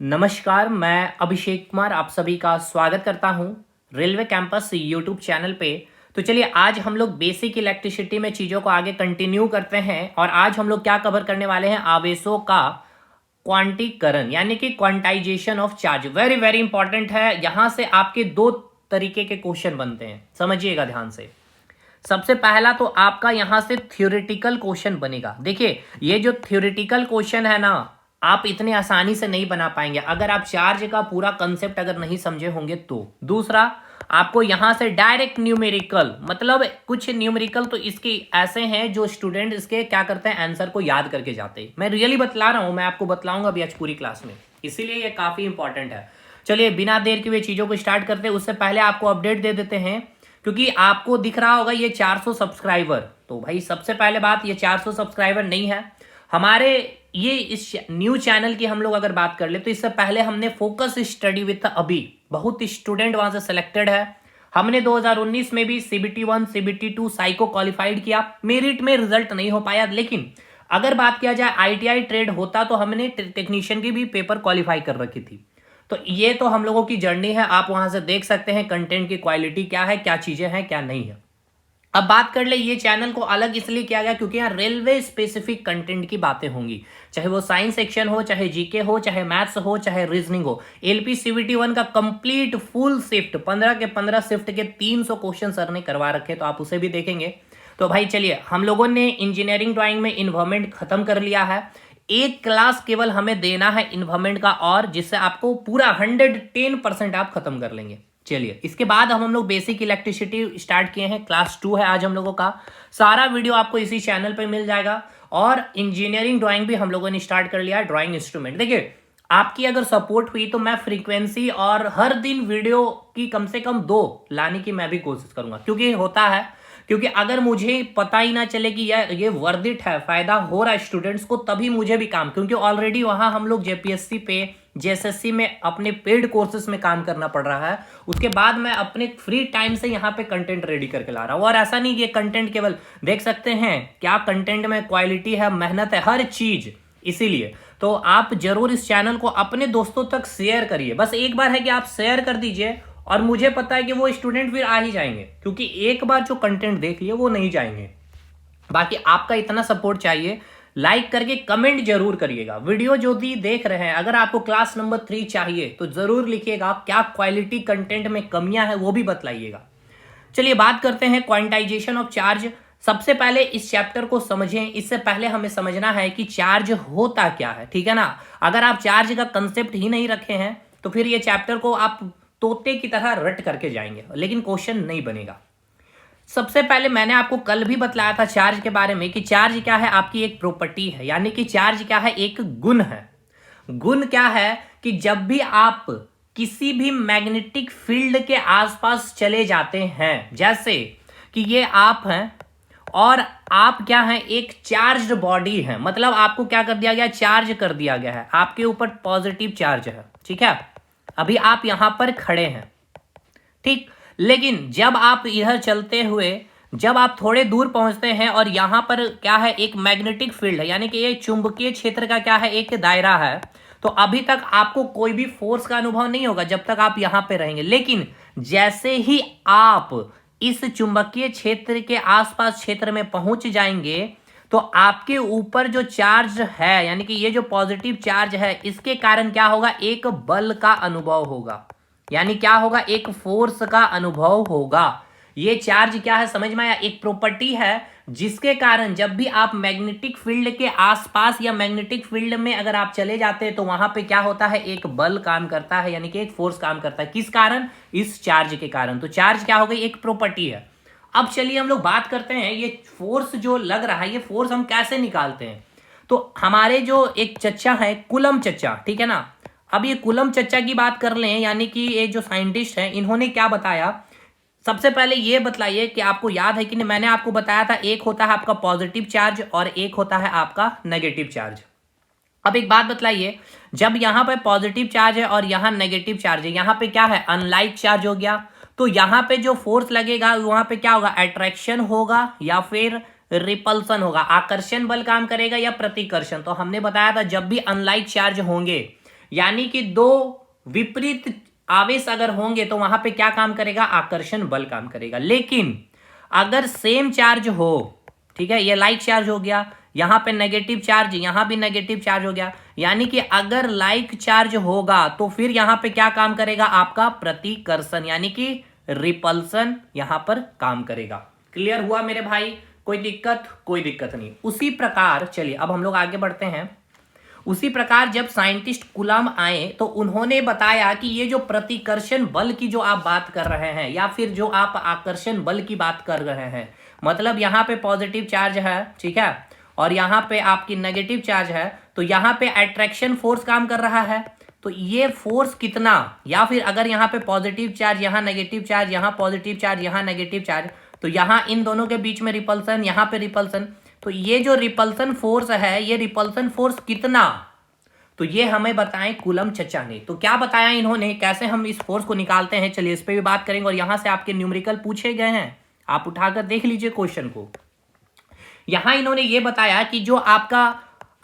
नमस्कार, मैं अभिषेक कुमार आप सभी का स्वागत करता हूं रेलवे कैंपस यूट्यूब चैनल पे। तो चलिए आज हम लोग बेसिक इलेक्ट्रिसिटी में चीज़ों को आगे कंटिन्यू करते हैं और आज हम लोग क्या कवर करने वाले हैं, आवेशों का क्वांटीकरण यानी कि quantization of charge. Very very important है। यहां से आपके दो तरीके के क्वेश्चन बनते हैं, समझिएगा ध्यान से। सबसे पहला तो आपका यहां से थ्योरेटिकल क्वेश्चन बनेगा। देखिए ये जो थ्योरेटिकल क्वेश्चन है ना, आप इतने आसानी से नहीं बना पाएंगे अगर आप चार्ज का पूरा कंसेप्ट अगर नहीं समझे होंगे तो। दूसरा, आपको यहां से डायरेक्ट न्यूमेरिकल, मतलब कुछ न्यूमेरिकल तो इसके ऐसे हैं जो स्टूडेंट इसके क्या करते हैं, आंसर को याद करके जाते हैं। मैं रियली बतला रहा हूं, मैं आपको बतलाऊंगा अभी आज पूरी क्लास में, इसीलिए ये काफी इंपॉर्टेंट है। चलिए बिना देर के हुए चीजों को स्टार्ट करते हैं। उससे पहले आपको अपडेट दे देते हैं, क्योंकि आपको दिख रहा होगा ये 400 सब्सक्राइबर। तो भाई सबसे पहले बात, ये 400 सब्सक्राइबर नहीं है हमारे। ये इस न्यू चैनल की हम लोग अगर बात कर ले तो इससे पहले हमने फोकस स्टडी विद अभी बहुत स्टूडेंट वहां से सिलेक्टेड है। हमने 2019 में भी CBT 1 CBT 2 साइको क्वालिफाइड किया, मेरिट में रिजल्ट नहीं हो पाया। लेकिन अगर बात किया जाए ITI ट्रेड होता तो हमने टेक्नीशियन की भी पेपर क्वालिफाई कर रखी थी। तो ये तो हम लोगों की जर्नी है, आप वहां से देख सकते हैं कंटेंट की क्वालिटी क्या है, क्या चीजें हैं क्या नहीं है। अब बात कर ले, ये चैनल को अलग इसलिए किया गया क्योंकि यहाँ रेलवे स्पेसिफिक कंटेंट की बातें होंगी, चाहे वो साइंस सेक्शन हो, चाहे जीके हो, चाहे मैथ्स हो, चाहे रीजनिंग हो। LP CBT 1 का कंप्लीट फुल शिफ्ट 15 के 15 शिफ्ट के 300 क्वेश्चन सर ने करवा रखे, तो आप उसे भी देखेंगे। तो भाई चलिए, हम लोगों ने इंजीनियरिंग ड्राइंग में इन्वायरमेंट खत्म कर लिया है। एक क्लास केवल हमें देना है इन्वायरमेंट का, और जिससे आपको पूरा 110% आप खत्म कर लेंगे। चलिए इसके बाद हम लोग बेसिक इलेक्ट्रिसिटी स्टार्ट किए हैं, क्लास 2 है आज हम लोगों का। सारा वीडियो आपको इसी चैनल पे मिल जाएगा। और इंजीनियरिंग ड्राइंग भी हम लोगों ने स्टार्ट कर लिया है, ड्राइंग इंस्ट्रूमेंट। देखिए आपकी अगर सपोर्ट हुई तो मैं फ्रीक्वेंसी और हर दिन वीडियो की कम से कम 2 लाने की मैं भी कोशिश करूंगा, क्योंकि होता है, क्योंकि अगर मुझे पता ही ना चले कि यार ये वर्थ इट है, फायदा हो रहा है स्टूडेंट्स को, तभी मुझे भी काम, क्योंकि ऑलरेडी वहां हम लोग JPSC पे JSSC में अपने पेड कोर्सेज में काम करना पड़ रहा है। उसके बाद मैं अपने फ्री टाइम से यहाँ पे कंटेंट रेडी करके ला रहा हूँ। और ऐसा नहीं कि ये कंटेंट केवल देख सकते हैं, क्या कंटेंट में क्वालिटी है, मेहनत है, हर चीज। इसीलिए तो आप जरूर इस चैनल को अपने दोस्तों तक शेयर करिए। बस एक बार है कि आप शेयर कर दीजिए, और मुझे पता है कि वो स्टूडेंट फिर आ ही जाएंगे, क्योंकि एक बार जो कंटेंट देख लिए वो नहीं जाएंगे। बाकी आपका इतना सपोर्ट चाहिए, लाइक करके कमेंट जरूर करिएगा। वीडियो जो भी देख रहे हैं, अगर आपको क्लास नंबर 3 चाहिए तो जरूर लिखिएगा, क्या क्वालिटी कंटेंट में कमियां हैं वो भी बतलाइएगा। चलिए बात करते हैं क्वांटाइजेशन ऑफ चार्ज। सबसे पहले इस चैप्टर को समझें, इससे पहले हमें समझना है कि चार्ज होता क्या है, ठीक है ना। अगर आप चार्ज का कंसेप्ट ही नहीं रखे हैं तो फिर ये चैप्टर को आप तोते की तरह रट करके जाएंगे, लेकिन क्वेश्चन नहीं बनेगा। सबसे पहले मैंने आपको कल भी बतलाया था चार्ज के बारे में कि चार्ज क्या है, आपकी एक प्रॉपर्टी है, यानी कि चार्ज क्या है, एक गुण है। गुण क्या है कि जब भी आप किसी भी मैग्नेटिक फील्ड के आसपास चले जाते हैं, जैसे कि ये आप हैं और आप क्या हैं, एक चार्ज्ड बॉडी है, मतलब आपको क्या कर दिया गया, चार्ज कर दिया गया है, आपके ऊपर पॉजिटिव चार्ज है, ठीक है। अभी आप यहां पर खड़े हैं, ठीक। लेकिन जब आप इधर चलते हुए, जब आप थोड़े दूर पहुंचते हैं और यहां पर क्या है, एक मैग्नेटिक फील्ड है, यानी कि ये चुंबकीय क्षेत्र का क्या है, एक दायरा है। तो अभी तक आपको कोई भी फोर्स का अनुभव नहीं होगा जब तक आप यहां पे रहेंगे। लेकिन जैसे ही आप इस चुंबकीय क्षेत्र के आसपास क्षेत्र में पहुंच जाएंगे तो आपके ऊपर जो चार्ज है, यानी कि ये जो पॉजिटिव चार्ज है, इसके कारण क्या होगा, एक बल का अनुभव होगा, यानी क्या होगा, एक फोर्स का अनुभव होगा। ये चार्ज क्या है समझ में आया, एक प्रॉपर्टी है जिसके कारण जब भी आप मैग्नेटिक फील्ड के आसपास या मैग्नेटिक फील्ड में अगर आप चले जाते हैं तो वहां पे क्या होता है, एक बल काम करता है, यानी कि एक फोर्स काम करता है। किस कारण, इस चार्ज के कारण। तो चार्ज क्या हो गई, एक प्रॉपर्टी है। अब चलिए हम लोग बात करते हैं, ये फोर्स जो लग रहा है, ये फोर्स हम कैसे निकालते हैं। तो हमारे जो एक चच्चा है, कूलम चच्चा, ठीक है ना। अब ये कूलम चच्चा की बात कर लें, यानी कि ये जो साइंटिस्ट हैं, इन्होंने क्या बताया, सबसे पहले ये बतलाइए कि आपको याद है कि नहीं। मैंने आपको बताया था एक होता है आपका पॉजिटिव चार्ज और एक होता है आपका नेगेटिव चार्ज। अब एक बात बतलाइए, जब यहां पे पॉजिटिव चार्ज है और यहां नेगेटिव चार्ज है, यहां पे क्या है, अनलाइक चार्ज हो गया, तो यहां पे जो फोर्स लगेगा वहां पे क्या होगा, अट्रैक्शन होगा या फिर रिपल्सन होगा, आकर्षण बल काम करेगा या प्रतिकर्षण। तो हमने बताया था जब भी अनलाइक चार्ज होंगे यानी कि दो विपरीत आवेश अगर होंगे तो वहां पे क्या काम करेगा, आकर्षण बल काम करेगा। लेकिन अगर सेम चार्ज हो, ठीक है, ये लाइक चार्ज हो गया, यहां पे नेगेटिव चार्ज, यहां भी नेगेटिव चार्ज हो गया, यानी कि अगर लाइक चार्ज होगा तो फिर यहां पे क्या काम करेगा, आपका प्रतिकर्षण यानी कि रिपल्सन यहां पर काम करेगा। क्लियर हुआ मेरे भाई? कोई दिक्कत? कोई दिक्कत नहीं। उसी प्रकार चलिए अब हम लोग आगे बढ़ते हैं। उसी प्रकार जब साइंटिस्ट कूलम आए तो उन्होंने बताया कि ये जो प्रतिकर्षण बल की जो आप बात कर रहे हैं या फिर जो आप आकर्षण बल की बात कर रहे हैं, मतलब यहाँ पे पॉजिटिव चार्ज है, ठीक है, और यहाँ पे आपकी नेगेटिव चार्ज है, तो यहाँ पे अट्रैक्शन फोर्स काम कर रहा है। तो ये फोर्स कितना, या फिर अगर यहाँ पे पॉजिटिव चार्ज, यहाँ नेगेटिव चार्ज, यहाँ पॉजिटिव चार्ज, यहाँ नेगेटिव चार्ज, तो यहाँ इन दोनों के बीच में रिपल्सन, यहाँ पे रिपल्सन, तो ये जो रिपल्सन फोर्स है, ये रिपल्सन फोर्स कितना, तो ये हमें बताएं कूलम चचा ने। तो क्या बताया इन्होंने, कैसे हम इस फोर्स को निकालते हैं, चलिए इस पे भी बात करेंगे। और यहां से आपके न्यूमेरिकल पूछे गए हैं, आप उठाकर देख लीजिए क्वेश्चन को। यहां इन्होंने ये बताया कि जो आपका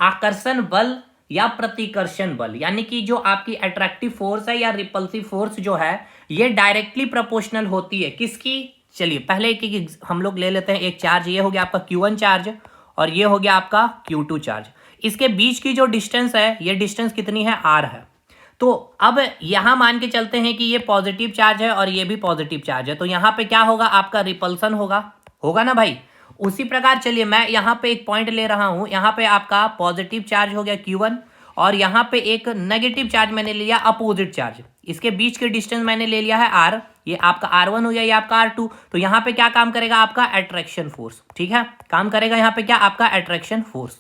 आकर्षण बल या प्रतिकर्षण बल, यानी कि जो आपकी अट्रैक्टिव फोर्स है या रिपल्सिव फोर्स जो है, ये डायरेक्टली प्रोपोर्शनल होती है किसकी, चलिए पहले एक हम लोग ले लेते हैं। एक चार्ज ये हो गया आपका Q1 चार्ज और ये हो गया आपका Q2 चार्ज। इसके बीच की जो डिस्टेंस है, ये डिस्टेंस कितनी है, r है। तो अब यहां मान के चलते हैं कि ये पॉजिटिव चार्ज है और ये भी पॉजिटिव चार्ज है, तो यहां पे क्या होगा, आपका रिपल्सन होगा ना भाई। उसी प्रकार चलिए मैं यहां पे एक पॉइंट ले रहा हूं, यहां पे आपका पॉजिटिव चार्ज हो गया Q1 और यहां पे एक नेगेटिव चार्ज मैंने ले लिया अपोजिट चार्ज, इसके बीच के डिस्टेंस मैंने ले लिया है r, ये आपका R1 हो गया, ये आपका R2। तो यहां पे क्या काम करेगा, आपका अट्रैक्शन फोर्स, ठीक है, काम करेगा यहां पे क्या, आपका अट्रैक्शन फोर्स।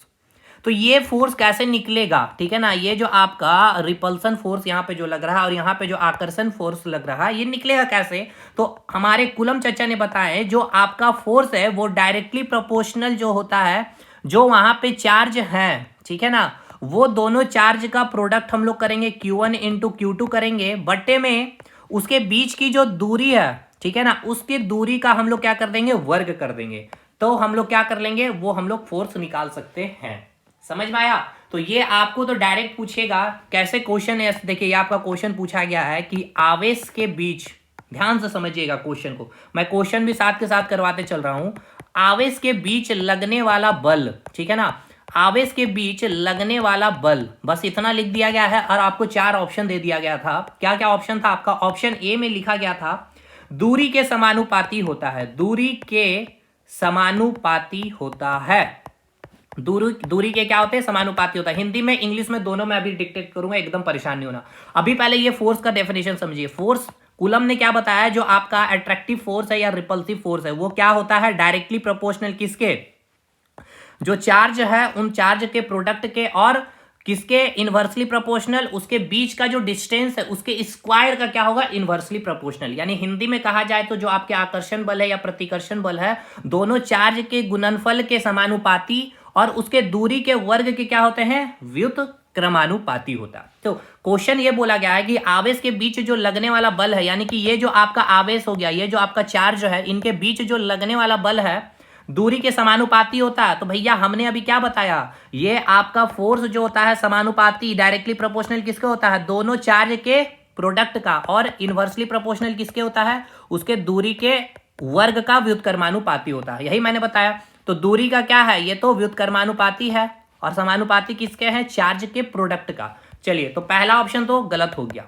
तो ये फोर्स कैसे निकलेगा, ठीक है ना, ये जो आपका रिपल्सन फोर्स यहाँ पे जो लग रहा है और यहाँ पे जो आकर्षण फोर्स लग रहा है, ये निकलेगा कैसे, तो हमारे कूलम चचा ने बताया जो आपका फोर्स है वो डायरेक्टली प्रोपोर्शनल जो होता है, जो वहां पे चार्ज है, ठीक है ना, वो दोनों चार्ज का प्रोडक्ट हम लोग करेंगे Q1 इंटू Q2 करेंगे, बट्टे में उसके बीच की जो दूरी है, ठीक है ना, उसकी दूरी का हम लोग क्या कर देंगे, वर्ग कर देंगे। तो हम लोग क्या कर लेंगे, वो हम लोग फोर्स निकाल सकते हैं। समझ में आया? तो ये आपको तो डायरेक्ट पूछेगा कैसे क्वेश्चन है, देखिए ये आपका क्वेश्चन पूछा गया है कि आवेश के बीच, ध्यान से समझिएगा क्वेश्चन को, मैं क्वेश्चन भी साथ के साथ करवाते चल रहा हूं। आवेश के बीच लगने वाला बल, ठीक है ना, आवेश के बीच लगने वाला बल, बस इतना लिख दिया गया है और आपको 4 ऑप्शन दे दिया गया था। क्या क्या ऑप्शन था आपका, ऑप्शन ए में लिखा गया था दूरी के समानुपाती होता है, दूरी के समानुपाती होता है, दूरी के क्या होते हैं, समानुपाती होता है। हिंदी में, इंग्लिश में, दोनों में अभी डिक्टेट करूंगा, एकदम परेशान नहीं होना। अभी पहले ये फोर्स का डेफिनेशन समझिए। फोर्स कूलम ने क्या बताया, जो आपका अट्रैक्टिव फोर्स है या रिपल्सिव फोर्स है, वो क्या होता है, डायरेक्टली प्रोपोर्शनल किसके, जो चार्ज है उन चार्ज के प्रोडक्ट के, और किसके, इनवर्सली प्रोपोर्शनल, उसके बीच का जो डिस्टेंस है उसके स्क्वायर का क्या होगा, इनवर्सली प्रोपोर्शनल। यानी हिंदी में कहा जाए तो जो आपके आकर्षण बल है या प्रतिकर्षण बल है, दोनों चार्ज के गुणनफल के समानुपाती और उसके दूरी के वर्ग के क्या होते हैं, व्युत्क्रमानुपाती होता। तो क्वेश्चन ये बोला गया है कि आवेश के बीच जो लगने वाला बल है, यानी कि ये जो आपका आवेश हो गया, ये जो आपका चार्ज है, इनके बीच जो लगने वाला बल है दूरी के समानुपाती होता है। तो भैया हमने अभी क्या बताया, ये आपका फोर्स जो होता है समानुपाती, डायरेक्टली प्रोपोर्शनल किसके होता है, दोनों चार्ज के प्रोडक्ट का, और इनवर्सली प्रोपोर्शनल किसके होता है, उसके दूरी के वर्ग का व्युत्क्रमानुपाती होता है। यही मैंने बताया। तो दूरी का क्या है, ये तो व्युत्क्रमानुपाती है, और समानुपाती किसके हैं, चार्ज के प्रोडक्ट का। चलिए, तो पहला ऑप्शन तो गलत हो गया।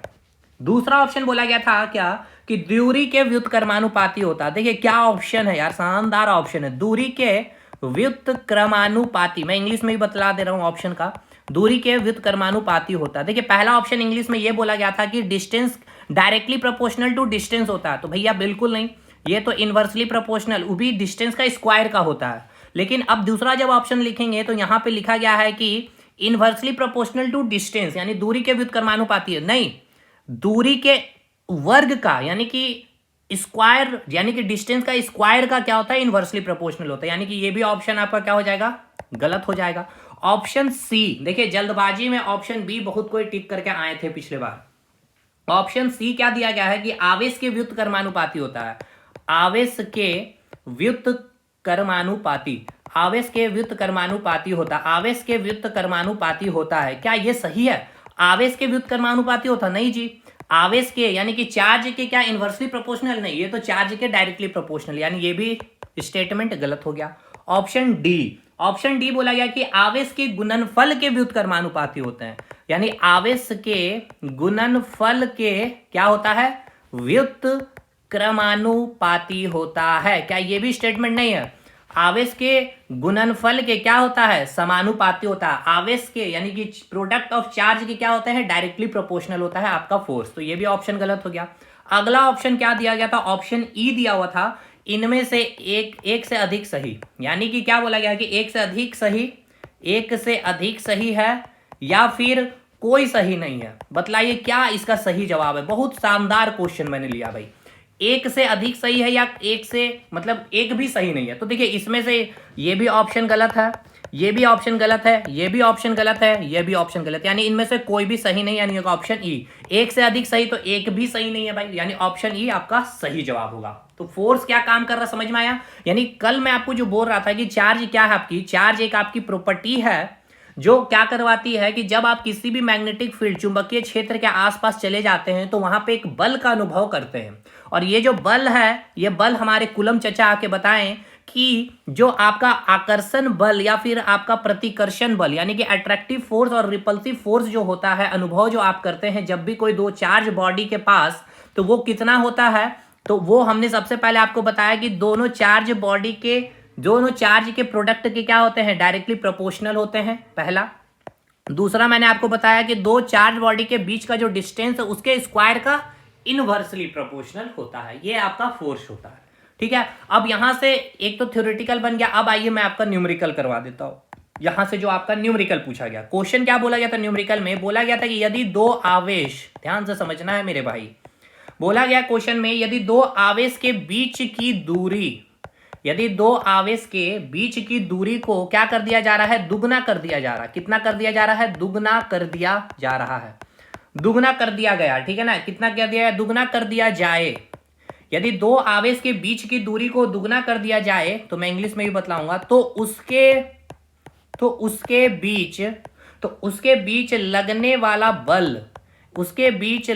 दूसरा ऑप्शन बोला गया था क्या, कि दूरी के व्युत्क्रमानुपाती होता है। देखिए क्या ऑप्शन है यार, शानदार ऑप्शन है, दूरी के व्युत्क्रमानुपाती। मैं इंग्लिश में भी बतला दे रहा हूं ऑप्शन का, दूरी के व्युत्क्रमानुपाती होता है। देखिए पहला ऑप्शन इंग्लिश में ये बोला गया था कि distance directly proportional to distance होता है, तो भैया बिल्कुल नहीं, ये तो इनवर्सली प्रोपोर्शनल, वो भी डिस्टेंस का स्क्वायर का होता है। लेकिन अब दूसरा जब ऑप्शन लिखेंगे तो यहां पे लिखा गया है कि इनवर्सली प्रोपोर्शनल टू डिस्टेंस, यानी दूरी के व्युत्क्रमानुपाती है, नहीं, दूरी के वर्ग का, यानी कि स्क्वायर, यानी कि डिस्टेंस का स्क्वायर का क्या होता है, इनवर्सली प्रोपोर्शनल होता है। यानी कि ये भी ऑप्शन आपका क्या हो जाएगा, गलत हो जाएगा। ऑप्शन सी, देखिए जल्दबाजी में ऑप्शन बी बहुत कोई टिक करके आए थे पिछले बार। ऑप्शन सी क्या दिया गया है कि आवेश के व्युत्क्रमानुपाती होता है, आवेश के व्युत्क्रमानुपाती, आवेश के व्युत्क्रमानुपाती होता, आवेश के व्युत्क्रमानुपाती होता है। क्या ये सही है? आवेश के व्युत्क्रमानुपाती होता? नहीं जी। आवेश के यानी कि चार्ज के क्या इनवर्सली प्रोपोर्शनल? नहीं, ये तो चार्ज के डायरेक्टली प्रोपोर्शनल, यानी ये भी स्टेटमेंट गलत हो गया। ऑप्शन डी बोला गया कि आवेश के गुणनफल के व्युत्क्रमानुपाती होते हैं, यानी आवेश के गुणनफल के क्या होता है? व्युत्क्रमानुपाती होता है। क्या ये भी स्टेटमेंट नहीं है? आवेश के गुणनफल के क्या होता है? समानुपाती होता है। आवेश के यानी कि प्रोडक्ट ऑफ चार्ज के क्या होते हैं? डायरेक्टली प्रोपोर्शनल होता है आपका फोर्स। तो ये भी ऑप्शन गलत हो गया। अगला ऑप्शन क्या दिया गया था? ऑप्शन ई दिया हुआ था, इनमें से एक से अधिक सही, यानी कि क्या बोला गया कि एक से अधिक सही है या फिर कोई सही नहीं है। बतलाइए क्या इसका सही जवाब है। बहुत शानदार क्वेश्चन मैंने लिया भाई। एक से अधिक सही है या एक से मतलब एक भी सही नहीं है? तो देखिए इसमें से ये भी ऑप्शन गलत है, ये भी ऑप्शन गलत है, ये भी ऑप्शन गलत है, ये भी ऑप्शन गलत, यानी इनमें से कोई भी सही नहीं, यानी ऑप्शन ई। एक से अधिक सही तो एक भी सही नहीं है भाई, यानी ऑप्शन ई आपका सही जवाब होगा। तो फोर्स क्या काम कर रहा, समझ में आया? यानी कल मैं आपको जो बोल रहा था कि चार्ज क्या है आपकी, चार्ज एक आपकी प्रॉपर्टी है जो क्या करवाती है कि जब आप किसी भी मैग्नेटिक फील्ड चुंबकीय क्षेत्र के आसपास चले जाते हैं तो वहां पे एक बल का अनुभव करते हैं। और ये जो बल है, ये बल हमारे कुलम चचा आके बताएं कि जो आपका आकर्षण बल या फिर आपका प्रतिकर्षण बल यानी कि अट्रैक्टिव फोर्स और रिपल्सिव फोर्स जो होता है, अनुभव जो आप करते हैं जब भी कोई दो चार्ज बॉडी के पास, तो वो कितना होता है? तो वो हमने सबसे पहले आपको बताया कि दोनों चार्ज के प्रोडक्ट के क्या होते हैं? डायरेक्टली प्रोपोर्शनल होते हैं, पहला। दूसरा मैंने आपको बताया कि दो चार्ज बॉडी के बीच का जो डिस्टेंस है उसके स्क्वायर का इनवर्सली प्रोपोर्शनल होता है। ये आपका फोर्स होता है, ठीक है। अब यहां से एक तो थ्योरेटिकल बन गया, अब आइए मैं आपका न्यूमेरिकल करवा देता हूं। यहां से जो आपका न्यूमेरिकल पूछा गया, क्वेश्चन क्या बोला गया था न्यूमेरिकल में? बोला गया था कि यदि दो आवेश, ध्यान से समझना है मेरे भाई, बोला गया क्वेश्चन में यदि दो आवेश के बीच की दूरी, यदि दो आवेश के बीच की दूरी को क्या कर दिया जा रहा है? दुगना कर दिया जा रहा है। कितना कर दिया जा रहा है? दुगना कर दिया जा रहा है, दुगना कर दिया गया, ठीक है ना। कितना कर दिया है? दुगना कर दिया जाए। यदि दो आवेश के बीच की दूरी को दुगना कर दिया जाए, तो मैं इंग्लिश में भी बतलाऊंगा, तो उसके बीच लगने वाला बल, उसके बीच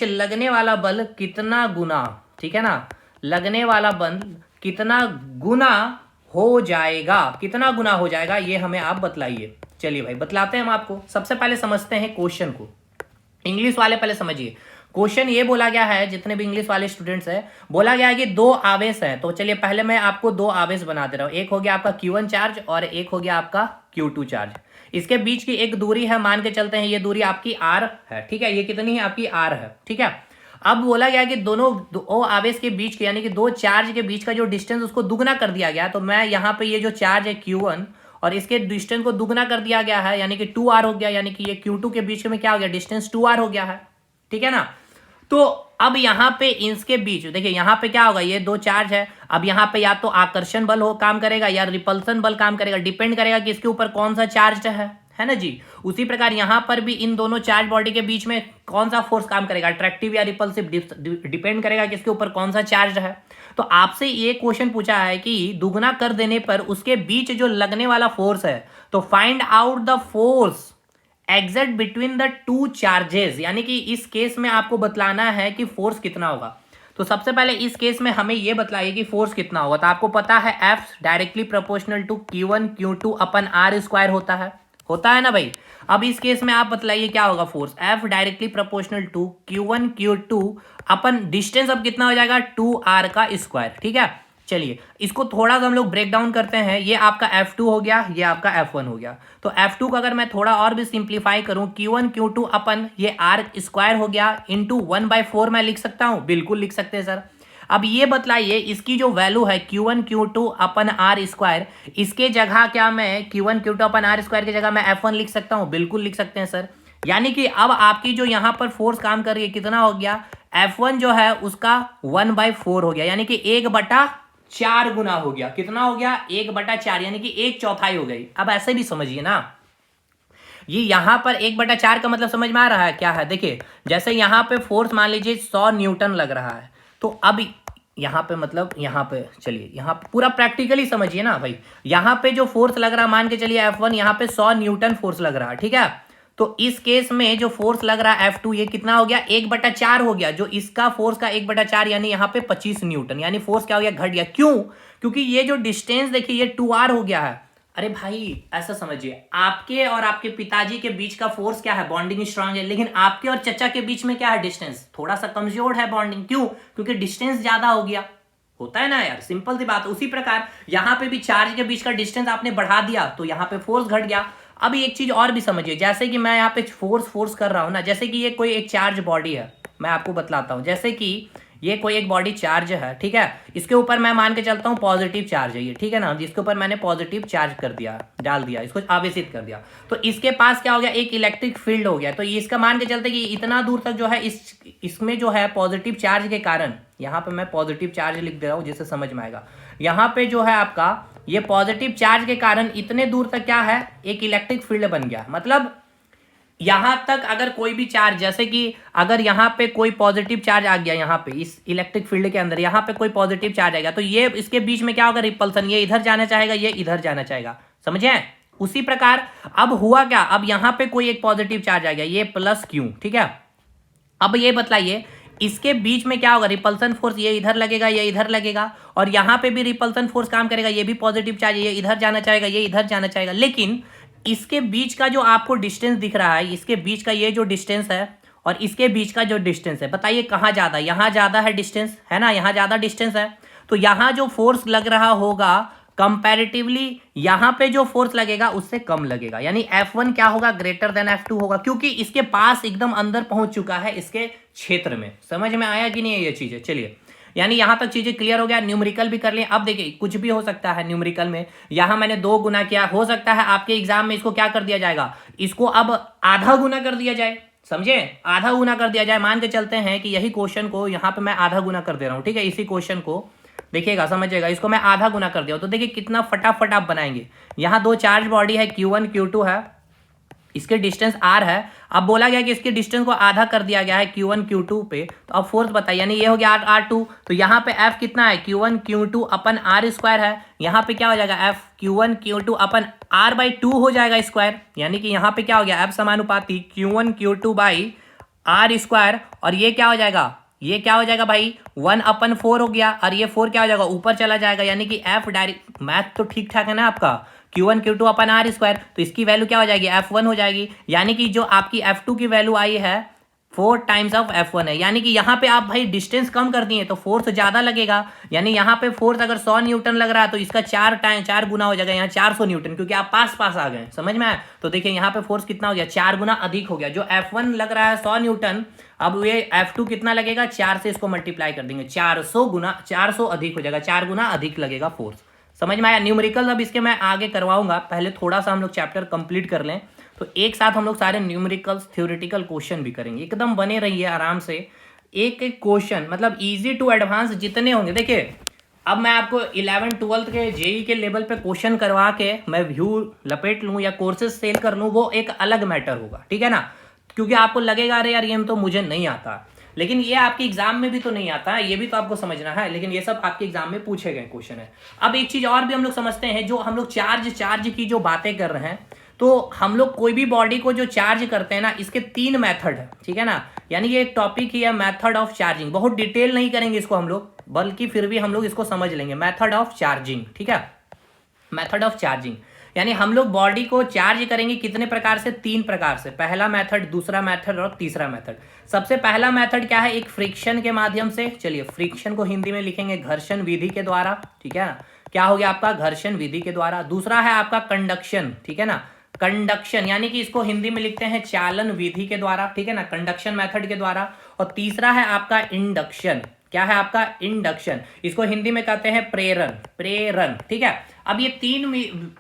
लगने वाला बल कितना गुना, ठीक है ना, लगने वाला बल कितना गुना हो जाएगा, कितना गुना हो जाएगा, ये हमें आप बतलाइए। चलिए भाई बतलाते हैं हम आपको। सबसे पहले समझते हैं क्वेश्चन को। इंग्लिश वाले पहले समझिए। क्वेश्चन ये बोला गया है, जितने भी इंग्लिश वाले स्टूडेंट्स हैं, बोला गया है कि दो आवेश हैं। तो चलिए पहले मैं आपको दो आवेश बना दे रहा हूं। एक हो गया आपका Q1 चार्ज और एक हो गया आपका Q2 चार्ज। इसके बीच की एक दूरी है, मान के चलते हैं ये दूरी आपकी R है, ठीक है। ये कितनी है? आपकी R है, ठीक है। अब बोला गया कि दोनों दो आवेश के बीच के यानी कि दो चार्ज के बीच का जो डिस्टेंस उसको दुगना कर दिया गया। तो मैं यहाँ पे ये जो चार्ज है Q1 और इसके डिस्टेंस को दुगना कर दिया गया है, यानी कि 2R हो गया, यानी कि ये Q2 के बीच में क्या हो गया? डिस्टेंस 2R हो गया है, ठीक है ना। तो अब यहाँ पे इसके बीच देखिए, यहाँ पे क्या होगा? ये दो चार्ज है। अब यहाँ पे या तो आकर्षण बल हो काम करेगा या रिपल्सन बल काम करेगा, डिपेंड करेगा कि इसके ऊपर कौन सा चार्ज है ना जी। उसी प्रकार यहाँ पर भी इन दोनों चार्ज बॉडी के बीच में कौन सा फोर्स काम करेगा, अट्रैक्टिव या रिपल्सिव, डिपेंड करेगा कि इसके ऊपर कौन सा चार्ज है। तो आपसे ये क्वेश्चन पूछा है कि दुगना कर देने पर उसके बीच जो लगने वाला फोर्स है, तो find out the force exact between the two charges, यानी कि इस केस में आपको बतलाना है कि फोर्स कितना होगा। तो सबसे पहले इस केस में हमें यह बतलाइए कि फोर्स कितना होगा। तो आपको पता है F directly proportional to Q1 Q2 upon R square होता है ना भाई। अब इस केस में आप बतलाइए क्या होगा force? F directly proportional to Q1 Q2 upon distance अब कितना हो जाएगा? 2R का स्क्वायर, ठीक है। चलिए इसको थोड़ा सा हम लोग ब्रेक डाउन करते हैं। ये आपका F2 हो गया, ये आपका F1 हो गया। तो F2 का अगर मैं थोड़ा और भी सिंप्लीफाई करूं, Q1 Q2 अपन ये R स्क्वायर हो गया इंटू 1/4 मैं लिख सकता हूं, बिल्कुल लिख सकते हैं सर। अब ये बतलाइए इसकी जो वैल्यू है Q1 Q2 upon R square, इसके जगह क्या मैं Q1 Q2 upon R square की जगह मैं F1 लिख सकता हूं? बिल्कुल लिख सकते हैं सर। यानी कि अब आपकी जो यहां पर फोर्स काम कर रही है कितना हो गया? F1 जो है उसका 1/4 हो गया, यानी कि 1/4 गुना हो गया। कितना हो गया? 1/4, यानी कि 1/4 हो गई। अब ऐसे भी समझिए ना, ये यहां पर 1/4 का मतलब समझ में आ रहा है क्या है? देखिए जैसे यहां पे फोर्स मान लीजिए 100 न्यूटन लग रहा है, तो अब यहाँ पे मतलब यहाँ पे चलिए, यहाँ पे पूरा प्रैक्टिकली समझिए ना भाई। यहाँ पे जो फोर्स लग रहा है, मान के चलिए F1, यहाँ पे 100 न्यूटन फोर्स लग रहा है, ठीक है। तो इस केस में जो फोर्स लग रहा है F2, ये कितना हो गया, 1/4 हो गया, जो इसका फोर्स का 1/4, यानी यहाँ पे 25 न्यूटन, यानी फोर्स क्या हो गया, घट गया। क्यों? क्योंकि ये जो डिस्टेंस देखिए ये 2r हो गया है। अरे भाई ऐसा समझिए, आपके और आपके पिताजी के बीच का फोर्स क्या है, बॉन्डिंग स्ट्रांग है, लेकिन आपके और चचा के बीच में क्या है, डिस्टेंस थोड़ा सा कमजोर है बॉन्डिंग। क्यों? क्योंकि डिस्टेंस ज्यादा हो गया। होता है ना यार, सिंपल सी बात। उसी प्रकार यहां पे भी चार्ज के बीच का डिस्टेंस आपने बढ़ा दिया तो यहां पे फोर्स घट गया। अब एक चीज और भी समझिए, जैसे कि मैं यहाँ पे फोर्स कर रहा हूं ना, जैसे कि ये कोई एक चार्ज बॉडी है, मैं आपको बतलाता हूं। जैसे कि ये कोई एक बॉडी चार्ज है, ठीक है, इसके ऊपर मैं मान के चलता हूँ पॉजिटिव चार्ज है ये, ठीक है ना, जिसके ऊपर मैंने पॉजिटिव चार्ज कर दिया, डाल दिया, इसको आवेशित कर दिया, तो इसके पास क्या हो गया, एक इलेक्ट्रिक फील्ड हो गया। तो ये इसका मान के चलते कि इतना दूर तक जो है इसमें जो है पॉजिटिव चार्ज के कारण, यहाँ पे मैं पॉजिटिव चार्ज लिख दे रहा हूँ जिससे समझ में आएगा, यहाँ पे जो है आपका ये पॉजिटिव चार्ज के कारण इतने दूर तक क्या है, एक इलेक्ट्रिक फील्ड बन गया। मतलब यहां तक अगर कोई भी चार्ज, जैसे कि अगर यहां पे कोई पॉजिटिव चार्ज आ गया, यहां पे इस इलेक्ट्रिक फील्ड के अंदर यहां पे कोई पॉजिटिव चार्ज आ गया, तो ये इसके बीच में क्या होगा, रिपल्सन, ये इधर जाना चाहेगा, ये इधर जाना चाहेगा, समझे। उसी प्रकार अब हुआ क्या, अब यहां पे कोई एक पॉजिटिव चार्ज आ गया, ये प्लस क्यू, ठीक है। अब ये बतलाइए इसके बीच में क्या होगा, रिपल्सन फोर्स, ये इधर लगेगा, ये इधर लगेगा, और यहां पे भी रिपल्सन फोर्स काम करेगा, ये भी पॉजिटिव चार्ज, ये इधर जाना चाहेगा, ये इधर जाना चाहेगा। लेकिन इसके बीच का जो आपको डिस्टेंस दिख रहा है, इसके बीच का ये जो डिस्टेंस है और इसके बीच का जो डिस्टेंस है, बताइए कहां ज्यादा, यहां ज्यादा है डिस्टेंस, है ना, यहां ज्यादा डिस्टेंस है। तो यहां जो फोर्स लग रहा होगा कंपैरेटिवली यहां पे जो फोर्स लगेगा उससे कम लगेगा, यानी F1 क्या होगा, ग्रेटर देन F2 होगा, क्योंकि इसके पास एकदम अंदर पहुंच चुका है इसके क्षेत्र में। समझ में आया कि नहीं है ये चीजें? चलिए, यानी यहां तक चीजें क्लियर हो गया। न्यूमेरिकल भी कर लिए। अब देखिए कुछ भी हो सकता है न्यूमेरिकल में, यहां मैंने 2 गुना किया, हो सकता है आपके एग्जाम में इसको क्या कर दिया जाएगा, इसको अब आधा गुना कर दिया जाए, समझे, आधा गुना कर दिया जाए। मान के चलते हैं कि यही क्वेश्चन को यहां पे मैं आधा गुना कर दे रहा हूं, ठीक है, इसी क्वेश्चन को देखिएगा, समझिएगा, इसको मैं आधा गुना कर दिया तो देखिए कितना फटाफट आप बनाएंगे। यहां 2 चार्ज बॉडी है, Q1 Q2 है, इसके डिस्टेंस r है। अब बोला गया कि इसके डिस्टेंस को आधा कर दिया गया है Q1 Q2 पे, तो अब फोर्स बताइए, यानी ये हो गया R2, तो यहाँ पे F कितना है, Q1 Q2 upon R square है, यहाँ पे क्या हो जाएगा, F Q1 Q2 अपन R/2 हो जाएगा स्क्वायर, यानी कि यहाँ पे क्या हो गया, F समानुपाती Q1 Q2 by R square, और ये क्या हो जाएगा, ये क्या हो जाएगा भाई, 1/4 हो गया, और ये 4 क्या हो जाएगा, ऊपर चला जाएगा, यानी कि F डायरेक्ट, मैथ तो ठीक ठाक है ना आपका, Q1 Q2 upon R square, तो इसकी वैल्यू क्या हो जाएगी, F1 हो जाएगी, यानी कि जो आपकी F2 की वैल्यू आई है 4 टाइम्स ऑफ F1 है, यानी कि यहाँ पे आप भाई डिस्टेंस कम कर दिए तो फोर्स ज्यादा लगेगा, यानी यहाँ पे फोर्स अगर 100 न्यूटन लग रहा है तो इसका 4 गुना हो जाएगा, यहाँ 400 न्यूटन, क्योंकि आप पास पास आ गए, समझ में आया। तो देखिए यहाँ पे फोर्स कितना हो गया, 4 गुना अधिक हो गया। जो F1 लग रहा है 100 न्यूटन, अब ये F2 कितना लगेगा, 4 से इसको मल्टीप्लाई कर देंगे, 400 अधिक हो जाएगा, 4 गुना अधिक लगेगा फोर्स। समझ में आया। न्यूमेरिकल अब इसके मैं आगे करवाऊंगा, पहले थोड़ा सा हम लोग चैप्टर कंप्लीट कर लें, तो एक साथ हम लोग सारे न्यूमेरिकल्स थ्योरेटिकल क्वेश्चन भी करेंगे। एकदम बने रहिए आराम से, एक एक क्वेश्चन, मतलब इजी टू एडवांस जितने होंगे। देखिए अब मैं आपको 11 12 के जेई के लेवल पे क्वेश्चन करवा के मैं व्यू लपेट लूँ या कोर्सेज सेल कर लूँ, वो एक अलग मैटर होगा, ठीक है ना, क्योंकि आपको लगेगा अरे यार ये तो मुझे नहीं आता, लेकिन ये आपके एग्जाम में भी तो नहीं आता, ये भी तो आपको समझना है, लेकिन ये सब आपके एग्जाम में पूछे गए क्वेश्चन है। अब एक चीज और भी हम लोग समझते हैं, जो हम लोग चार्ज की जो बातें कर रहे हैं, तो हम लोग कोई भी बॉडी को जो चार्ज करते हैं ना, इसके 3 मेथड है, ठीक है ना, यानी ये एक टॉपिक ही है, मेथड ऑफ चार्जिंग। बहुत डिटेल नहीं करेंगे इसको हम लोग, बल्कि फिर भी हम लोग इसको समझ लेंगे, मेथड ऑफ चार्जिंग, ठीक है, मेथड ऑफ चार्जिंग, यानी हम लोग बॉडी को चार्ज करेंगे कितने प्रकार से, 3 प्रकार से, पहला मेथड, दूसरा मेथड और तीसरा मेथड। सबसे पहला मेथड क्या है, एक फ्रिक्शन के माध्यम से, चलिए फ्रिक्शन को हिंदी में लिखेंगे घर्षण विधि के द्वारा, ठीक है, क्या हो गया आपका, घर्षण विधि के द्वारा। दूसरा है आपका कंडक्शन, ठीक है ना, कंडक्शन, यानी कि इसको हिंदी में लिखते हैं चालन विधि के द्वारा, ठीक है ना, कंडक्शन मेथड के द्वारा। और तीसरा है आपका इंडक्शन, क्या है आपका, इंडक्शन, इसको हिंदी में कहते हैं प्रेरण, ठीक है। अब ये 3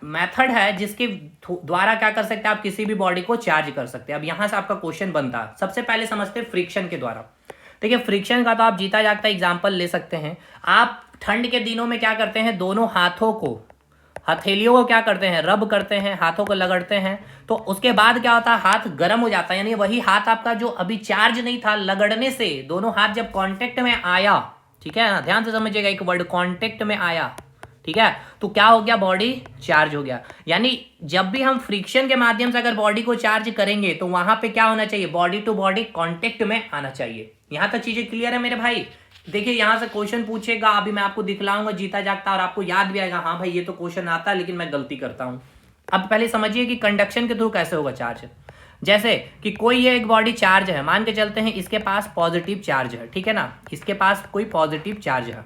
मेथड है जिसके द्वारा क्या कर सकते हैं आप, किसी भी बॉडी को चार्ज कर सकते हैं। अब यहां से आपका क्वेश्चन बनता है, सबसे पहले समझते हैं फ्रिक्शन के द्वारा। देखिए फ्रिक्शन का तो आप जीता जागता एग्जाम्पल ले सकते हैं। आप ठंड के दिनों में क्या करते हैं, दोनों हाथों को, हथेलियों को क्या करते हैं, रब करते हैं, हाथों को लगड़ते हैं, तो उसके बाद क्या होता है, हाथ गर्म हो जाता है, यानी वही हाथ आपका जो अभी चार्ज नहीं था, लगड़ने से दोनों हाथ जब कांटेक्ट में आया ठीक है ना, ध्यान से समझिएगा, एक वर्ड कांटेक्ट में आया, ठीक है, तो क्या हो गया, बॉडी चार्ज हो गया। यानी जब भी हम फ्रिक्शन के माध्यम से अगर बॉडी को चार्ज करेंगे तो वहां पे क्या होना चाहिए, बॉडी टू बॉडी कांटेक्ट में आना चाहिए। यहां तक चीजें क्लियर है मेरे भाई। देखिए यहां से क्वेश्चन पूछेगा, अभी मैं आपको दिखलाऊंगा जीता जागता, और आपको याद भी आएगा, हाँ भाई ये तो क्वेश्चन आता है लेकिन मैं गलती करता हूं। अब पहले समझिए कि कंडक्शन के थ्रू कैसे होगा चार्ज। जैसे कि कोई ये एक बॉडी चार्ज है, मान के चलते हैं इसके पास पॉजिटिव चार्ज है, ठीक है ना, इसके पास कोई पॉजिटिव चार्ज है,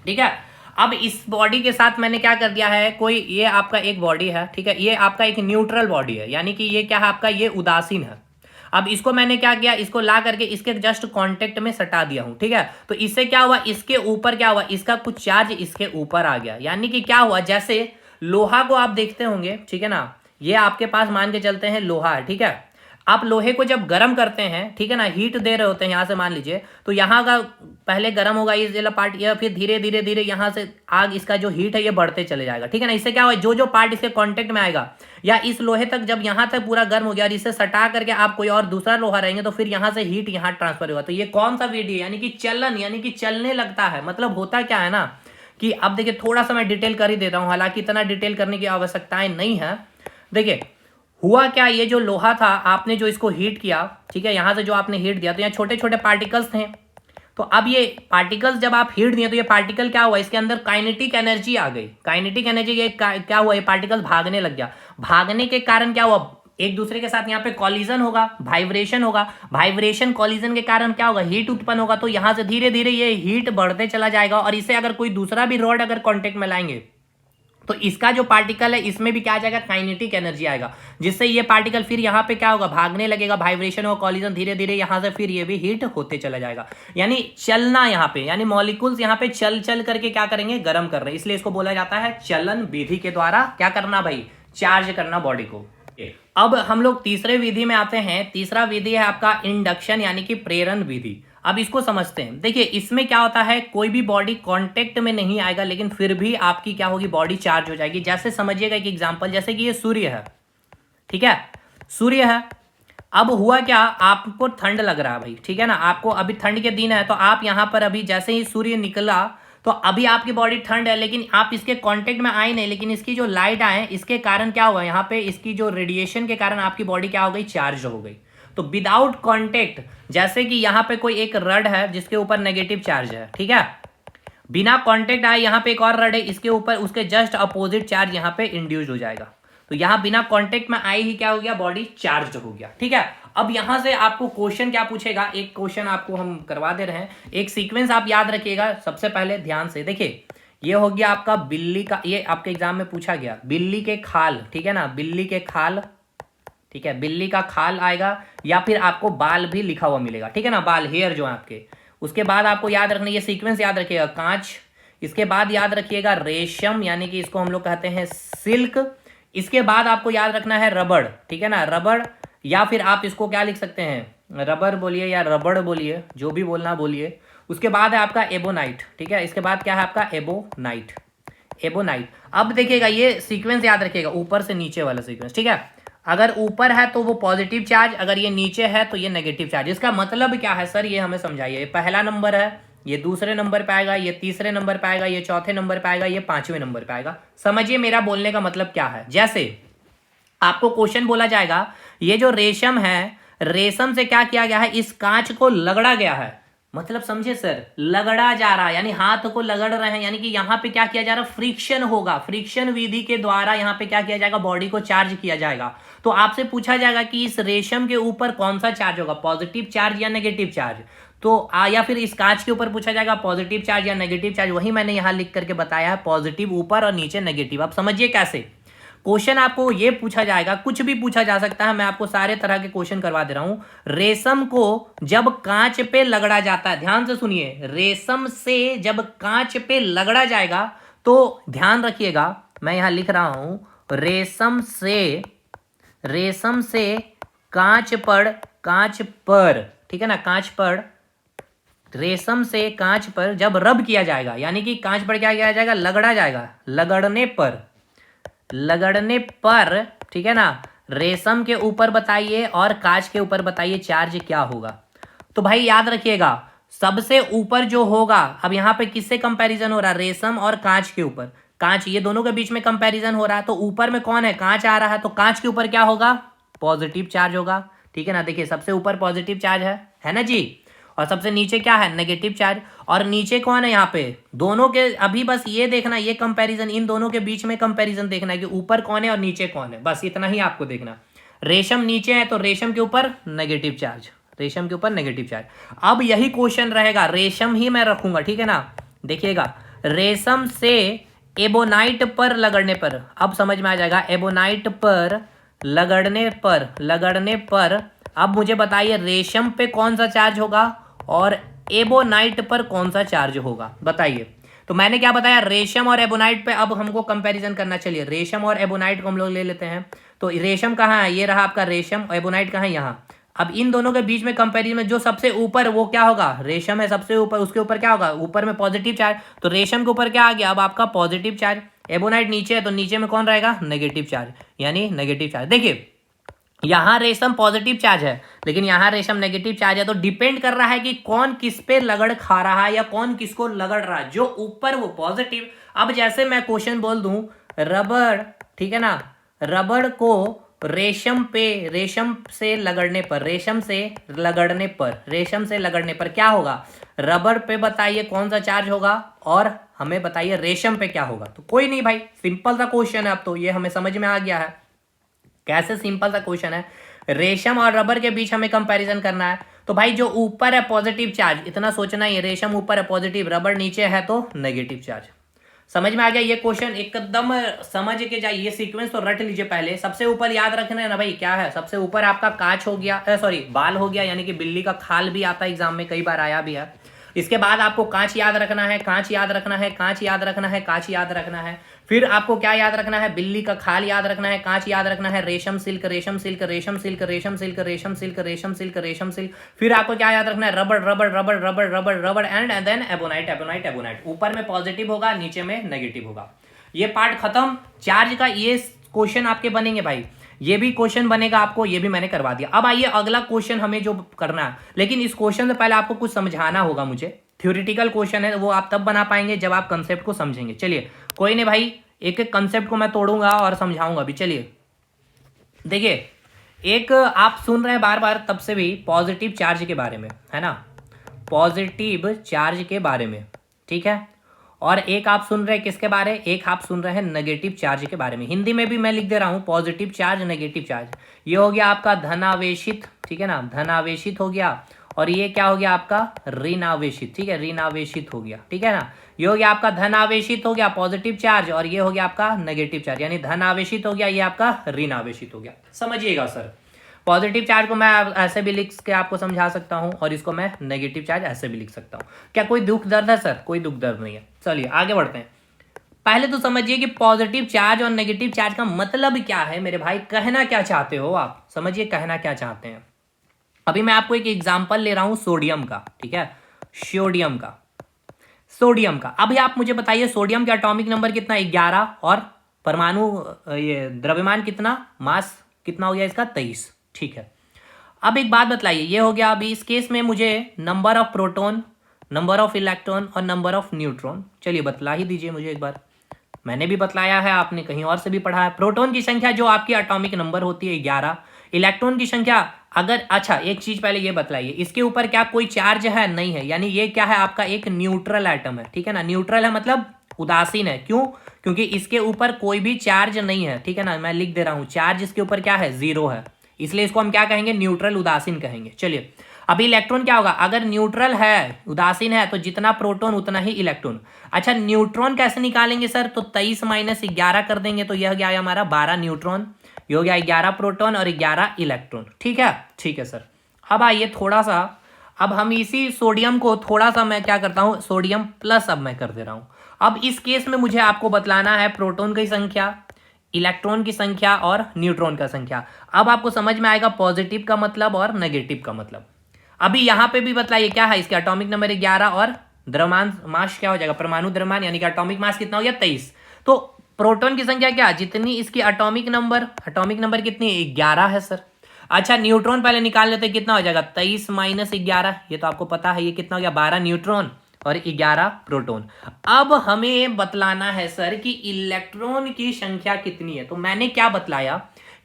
ठीक है। अब इस बॉडी के साथ मैंने क्या कर दिया है, कोई ये आपका एक बॉडी है, ठीक है, ये आपका एक न्यूट्रल बॉडी है, यानी कि ये क्या है आपका, ये उदासीन है। अब इसको मैंने क्या किया, इसको ला करके इसके जस्ट कांटेक्ट में सटा दिया हूं, ठीक है। तो इससे क्या हुआ, इसके ऊपर क्या हुआ, इसका कुछ चार्ज इसके ऊपर आ गया। यानी कि क्या हुआ, जैसे लोहा को आप देखते होंगे, ठीक है ना, ये आपके पास मान के चलते हैं लोहा है, ठीक है। आप लोहे को जब गर्म करते हैं, ठीक है ना, हीट दे रहे होते हैं यहां से, मान लीजिए, तो यहाँ का पहले गर्म होगा ये वाला पार्ट, या फिर धीरे धीरे धीरे यहाँ से आग, इसका जो हीट है ये बढ़ते चले जाएगा, ठीक है ना। इससे क्या होगा, जो जो पार्ट इसके कांटेक्ट में आएगा, या इस लोहे तक जब यहाँ तक पूरा गर्म हो गया और इसे सटा करके आप कोई और दूसरा लोहा रहेंगे, तो फिर यहाँ से हीट यहाँ ट्रांसफर होगा। तो ये कौन सा विधि है, यानी कि चलन, यानी कि चलने लगता है। मतलब होता क्या है ना, कि अब देखिए थोड़ा सा मैं डिटेल कर ही देता हूँ, हालांकि इतना डिटेल करने की आवश्यकताएं नहीं है। देखिए हुआ क्या, ये जो लोहा था, आपने जो इसको हीट किया, ठीक है, यहां से जो आपने हीट दिया, तो यहाँ छोटे छोटे पार्टिकल्स थे। तो अब ये पार्टिकल्स जब आप हीट दिए, तो ये पार्टिकल क्या हुआ, इसके अंदर काइनेटिक एनर्जी आ गई। काइनेटिक एनर्जी ये क्या हुआ, ये पार्टिकल भागने लग गया। भागने के कारण क्या हुआ, एक दूसरे के साथ यहाँ पे कॉलिजन होगा, वाइब्रेशन होगा। वाइब्रेशन कॉलिजन के कारण क्या होगा, हीट उत्पन्न होगा। तो यहाँ से धीरे धीरे ये हीट बढ़ते चला जाएगा, और इसे अगर कोई दूसरा भी रॉड अगर कॉन्टेक्ट में लाएंगे, तो इसका जो पार्टिकल है इसमें भी क्या आ जाएगा, काइनेटिक एनर्जी आएगा, जिससे ये पार्टिकल फिर यहाँ पे क्या होगा, भागने लगेगा, वाइब्रेशन और कॉलिजन, धीरे धीरे यहाँ से फिर ये भी हीट होते चला जाएगा। यानी चलना यहाँ पे, यानी मॉलिक्यूल्स यहाँ पे चल चल करके क्या करेंगे, गर्म कर रहे हैं, इसलिए इसको बोला जाता है चलन विधि के द्वारा क्या करना भाई, चार्ज करना बॉडी को। अब हम लोग तीसरे विधि में आते हैं। तीसरा विधि है आपका इंडक्शन, यानी कि प्रेरण विधि। अब इसको समझते हैं। देखिए इसमें क्या होता है, कोई भी बॉडी कांटेक्ट में नहीं आएगा, लेकिन फिर भी आपकी क्या होगी, बॉडी चार्ज हो जाएगी। जैसे समझिएगा एक एग्जांपल, जैसे कि ये सूर्य है, ठीक है, सूर्य है। अब हुआ क्या, आपको ठंड लग रहा है भाई, ठीक है ना, आपको अभी ठंड के दिन है, तो आप यहाँ पर अभी जैसे ही सूर्य निकला, तो अभी आपकी बॉडी ठंड है, लेकिन आप इसके कांटेक्ट में आए नहीं, लेकिन इसकी जो लाइट आए, इसके कारण क्या हुआ, यहाँ पे इसकी जो रेडिएशन के कारण आपकी बॉडी क्या हो गई, चार्ज हो गई। तो विदाउट कांटेक्ट, जैसे कि यहाँ पे कोई एक रड है जिसके ऊपर नेगेटिव चार्ज है, ठीक है, बिना कांटेक्ट आए यहाँ पे एक और रड है, इसके ऊपर उसके जस्ट अपोजिट चार्ज यहाँ पे इंड्यूस हो जाएगा। तो यहाँ बिना कांटेक्ट में आए ही क्या हो गया, बॉडी चार्ज हो गया, ठीक है। अब यहां से आपको क्वेश्चन क्या पूछेगा, एक क्वेश्चन आपको हम करवा दे रहे हैं, एक सीक्वेंस आप याद रखिएगा। सबसे पहले ध्यान से देखिए, ये हो गया आपका बिल्ली का, ये आपके एग्जाम में पूछा गया, बिल्ली के खाल, ठीक है ना, बिल्ली के खाल, ठीक है, बिल्ली का खाल आएगा, या फिर आपको बाल भी लिखा हुआ मिलेगा, ठीक है ना, बाल, हेयर जो है आपके। उसके बाद आपको याद रखना, ये सीक्वेंस याद रखिएगा, कांच, इसके बाद याद रखिएगा रेशम, यानी कि इसको हम लोग कहते हैं सिल्क। इसके बाद आपको याद रखना है रबड़, ठीक है ना, रबड़, या फिर आप इसको क्या लिख सकते हैं, रबर बोलिए या रबड़ बोलिए, जो भी बोलना बोलिए। उसके बाद है आपका एबोनाइट, ठीक है, इसके बाद क्या है आपका एबोनाइट, एबोनाइट। अब देखिएगा ये सीक्वेंस याद रखिएगा, ऊपर से नीचे वाला सीक्वेंस, ठीक है। अगर ऊपर है तो वो पॉजिटिव चार्ज, अगर ये नीचे है तो ये नेगेटिव चार्ज। इसका मतलब क्या है सर, ये हमें समझाइए। ये पहला नंबर है, ये दूसरे नंबर पे आएगा, ये तीसरे नंबर पे आएगा, ये चौथे नंबर पे आएगा, ये पांचवें नंबर पे आएगा। समझिए मेरा बोलने का मतलब क्या है। जैसे आपको क्वेश्चन बोला जाएगा, ये जो रेशम है, रेशम से क्या किया गया है, इस कांच को लगड़ा गया है। मतलब समझे सर, लगड़ा जा रहा है, यानी हाथ को लगड़ रहे हैं, यानी कि यहाँ पे क्या किया जा रहा है, फ्रिक्शन होगा। फ्रिक्शन विधि के द्वारा यहाँ पे क्या किया जाएगा, बॉडी को चार्ज किया जाएगा। तो आपसे पूछा जाएगा कि इस रेशम के ऊपर कौन सा चार्ज होगा, पॉजिटिव चार्ज या नेगेटिव चार्ज। तो या फिर इस कांच के ऊपर पूछा जाएगा पॉजिटिव चार्ज या नेगेटिव चार्ज। वही मैंने यहाँ लिख करके बताया है, पॉजिटिव ऊपर और नीचे नेगेटिव। आप समझिए कैसे क्वेश्चन आपको ये पूछा जाएगा, कुछ भी पूछा जा सकता है, मैं आपको सारे तरह के क्वेश्चन करवा दे रहा हूं। रेशम को जब कांच पे लगड़ा जाता है, ध्यान से सुनिए, रेशम से जब कांच पे लगड़ा जाएगा, तो ध्यान रखिएगा, मैं यहां लिख रहा हूं, रेशम से कांच पर, ठीक है ना, कांच पर, रेशम से कांच पर जब रब किया जाएगा, यानी कि कांच पर क्या किया जाएगा, लगड़ा जाएगा, लगड़ने पर, ठीक है ना, रेशम के ऊपर बताइए और कांच के ऊपर बताइए चार्ज क्या होगा। तो भाई याद रखिएगा, सबसे ऊपर जो होगा, अब यहाँ पे किससे कंपैरिजन हो रहा है, रेशम और कांच के ऊपर, कांच, ये दोनों के बीच में कंपैरिजन हो रहा है, तो ऊपर में कौन है, कांच आ रहा है, तो कांच के ऊपर क्या होगा, पॉजिटिव चार्ज होगा, ठीक है ना। देखिए सबसे ऊपर पॉजिटिव चार्ज है ना जी, और सबसे नीचे क्या है, नेगेटिव चार्ज। और नीचे कौन है यहाँ पे, दोनों के, अभी बस ये देखना, ये कंपैरिजन, इन दोनों के बीच में कंपैरिजन देखना है कि ऊपर कौन है और नीचे कौन है, बस इतना ही आपको देखना। रेशम नीचे है तो रेशम के ऊपर नेगेटिव चार्ज, रेशम के ऊपर नेगेटिव चार्ज। अब यही क्वेश्चन रहेगा, रेशम ही मैं रखूंगा, ठीक है ना। देखिएगा, रेशम से एबोनाइट पर लगड़ने पर, अब समझ में आ जाएगा, एबोनाइट पर लगड़ने पर अब मुझे बताइए रेशम पे कौन सा चार्ज होगा और एबोनाइट पर कौन सा चार्ज होगा, बताइए। तो मैंने क्या बताया, रेशम और एबोनाइट पे अब हमको कंपैरिजन करना। चलिए रेशम और एबोनाइट को हम लोग ले लेते हैं। तो रेशम कहाँ है, ये रहा आपका रेशम, एबोनाइट कहाँ है, यहाँ। अब इन दोनों के बीच में कंपैरिजन में जो सबसे ऊपर वो क्या होगा, रेशम है सबसे ऊपर, उसके ऊपर क्या होगा, ऊपर में पॉजिटिव चार्ज, तो रेशम के ऊपर क्या आ गया अब आपका पॉजिटिव चार्ज। एबोनाइट नीचे है तो नीचे में कौन रहेगा, नेगेटिव चार्ज, यानी नेगेटिव चार्ज। देखिए यहां रेशम पॉजिटिव चार्ज है लेकिन यहां रेशम नेगेटिव चार्ज है, तो डिपेंड कर रहा है कि कौन किस पे लगड़ खा रहा है या कौन किसको लगड़ रहा है, जो ऊपर वो पॉजिटिव। अब जैसे मैं क्वेश्चन बोल दूं रबड़, ठीक है ना, रबड़ को रेशम से लगड़ने पर क्या होगा, रबड़ पे बताइए कौन सा चार्ज होगा और हमें बताइए रेशम पे क्या होगा। तो कोई नहीं भाई, सिंपल सा क्वेश्चन है, अब तो ये हमें समझ में आ गया है कैसे सिंपल सा क्वेश्चन है। रेशम और रबर के बीच हमें कंपैरिजन करना है, तो भाई जो ऊपर है पॉजिटिव चार्ज, इतना सोचना ही, रेशम ऊपर है पॉजिटिव, रबर नीचे है तो नेगेटिव चार्ज। समझ में आ गया ये क्वेश्चन, एकदम समझ के जाइए, ये सीक्वेंस तो रट लीजिए पहले। सबसे ऊपर याद रखना है ना भाई, क्या है, सबसे ऊपर आपका कांच हो गया, सॉरी बाल हो गया, यानी कि बिल्ली का खाल भी आता है एग्जाम में, कई बार आया भी है। इसके बाद आपको कांच याद रखना है, कांच याद रखना है, कांच याद रखना है, कांच याद रखना है। फिर आपको क्या याद रखना है, बिल्ली का खाल याद रखना है, कांच याद रखना है, रेशम सिल्क, रेशम सिल्क, रेशम सिल्क, रेशम सिल्क, रेशम सिल्क, रेशम सिल्क, रेशम सिल्क। फिर आपको क्या याद रखना है, रबड़ रबड़ रबड़ रबड़ रबड़ रबड़ and then ebonite ebonite ebonite. ऊपर में पॉजिटिव होगा, नीचे में नेगेटिव होगा। ये पार्ट खत्म। चार्ज का ये क्वेश्चन आपके बनेंगे भाई, ये भी क्वेश्चन बनेगा आपको, ये भी मैंने करवा दिया। अब आइए अगला क्वेश्चन हमें जो करना है, लेकिन इस क्वेश्चन से पहले आपको कुछ समझाना होगा मुझे। थ्योरेटिकल क्वेश्चन है, वो आप तब बना पाएंगे जब आप कंसेप्ट को समझेंगे। चलिए कोई नहीं भाई, एक एक कंसेप्ट को मैं तोड़ूंगा और समझाऊंगा भी। चलिए देखिए, एक आप सुन रहे हैं बार बार तब से भी पॉजिटिव चार्ज के बारे में, है ना, पॉजिटिव चार्ज के बारे में, ठीक है। और एक आप सुन रहे हैं किसके बारे, एक आप सुन रहे हैं नेगेटिव चार्ज के बारे में। हिंदी में भी मैं लिख दे रहा हूं, पॉजिटिव चार्ज नेगेटिव चार्ज। ये हो गया आपका धनावेशित, ठीक है ना, धनावेशित हो गया, और ये क्या हो गया आपका ऋणावेशित, ठीक है, ऋणावेशित हो गया, ठीक है ना। ये हो गया आपका धनावेशित हो गया पॉजिटिव चार्ज, और ये हो गया आपका नेगेटिव चार्ज, यानी धनावेशित हो गया, ये आपका ऋणावेशित हो गया। समझिएगा सर, पॉजिटिव चार्ज को मैं ऐसे भी लिख के आपको समझा सकता हूं और इसको मैं नेगेटिव चार्ज ऐसे भी लिख सकता हूं। क्या कोई दुख दर्द है सर, कोई दुख दर्द नहीं है। चलिए आगे बढ़ते हैं। पहले तो समझिए कि पॉजिटिव चार्ज और नेगेटिव चार्ज का मतलब क्या है मेरे भाई, कहना क्या चाहते हो आप, समझिए कहना क्या चाहते हैं। अभी मैं आपको एक एग्जांपल ले रहा हूं सोडियम का, ठीक है, सोडियम का। अभी आप मुझे बताइए सोडियम का एटॉमिक नंबर कितना, 11, और परमाणु ये द्रव्यमान कितना, मास कितना हो गया इसका, 23, ठीक है। अब एक बात बतलाइए, ये हो गया। अभी इस केस में मुझे number of proton, number of electron और नंबर ऑफ न्यूट्रॉन, चलिए बतला ही दीजिए मुझे एक बार। मैंने भी बतलाया है, आपने कहीं और से भी पढ़ा है। प्रोटॉन की संख्या जो आपकी एटॉमिक नंबर होती है 11, इलेक्ट्रॉन की संख्या, अगर, अच्छा एक चीज पहले ये बतलाइए, इसके ऊपर क्या कोई चार्ज है, नहीं है, यानी ये क्या है आपका एक न्यूट्रल एटम है, ठीक है ना। न्यूट्रल है मतलब उदासीन है, क्यों, क्योंकि इसके ऊपर कोई भी चार्ज नहीं है, ठीक है ना। मैं लिख दे रहा हूं, चार्ज इसके ऊपर क्या है, 0 है, इसलिए इसको हम क्या कहेंगे, न्यूट्रल उदासीन कहेंगे। चलिए अभी इलेक्ट्रॉन क्या होगा, अगर न्यूट्रल है, उदासीन है, तो जितना प्रोटॉन उतना ही इलेक्ट्रॉन। अच्छा न्यूट्रॉन कैसे निकालेंगे सर, तो 23 - 11 कर देंगे, तो यह गया हमारा 12 न्यूट्रॉन, ये हो गया 11 प्रोटॉन और 11 इलेक्ट्रॉन, ठीक है, ठीक है सर। अब आइए थोड़ा सा, अब हम इसी सोडियम को थोड़ा सा मैं क्या करता हूं, सोडियम प्लस अब मैं कर दे रहा हूं। अब इस केस में मुझे आपको बतलाना है प्रोटॉन की संख्या, इलेक्ट्रॉन की संख्या और न्यूट्रॉन का संख्या। अब आपको समझ में आएगा पॉजिटिव का मतलब और नेगेटिव का मतलब। अभी यहां पे भी बतलाइए क्या है, इसके एटॉमिक नंबर 11 और द्रव्यमान मास क्या हो जाएगा, परमाणु द्रव्यमान, यानी कि एटॉमिक मास कितना हो गया, 23। तो प्रोटॉन की संख्या क्या, जितनी इसकी एटॉमिक नंबर कितनी, 11 है सर। अच्छा न्यूट्रॉन पहले निकाल लेते, कितना हो जाएगा 23 माइनस 11, ये तो आपको पता है, ये कितना हो गया 12 न्यूट्रॉन और 11 प्रोटॉन। अब हमें बतलाना है सर कि इलेक्ट्रॉन की संख्या कितनी है। तो मैंने क्या बतलाया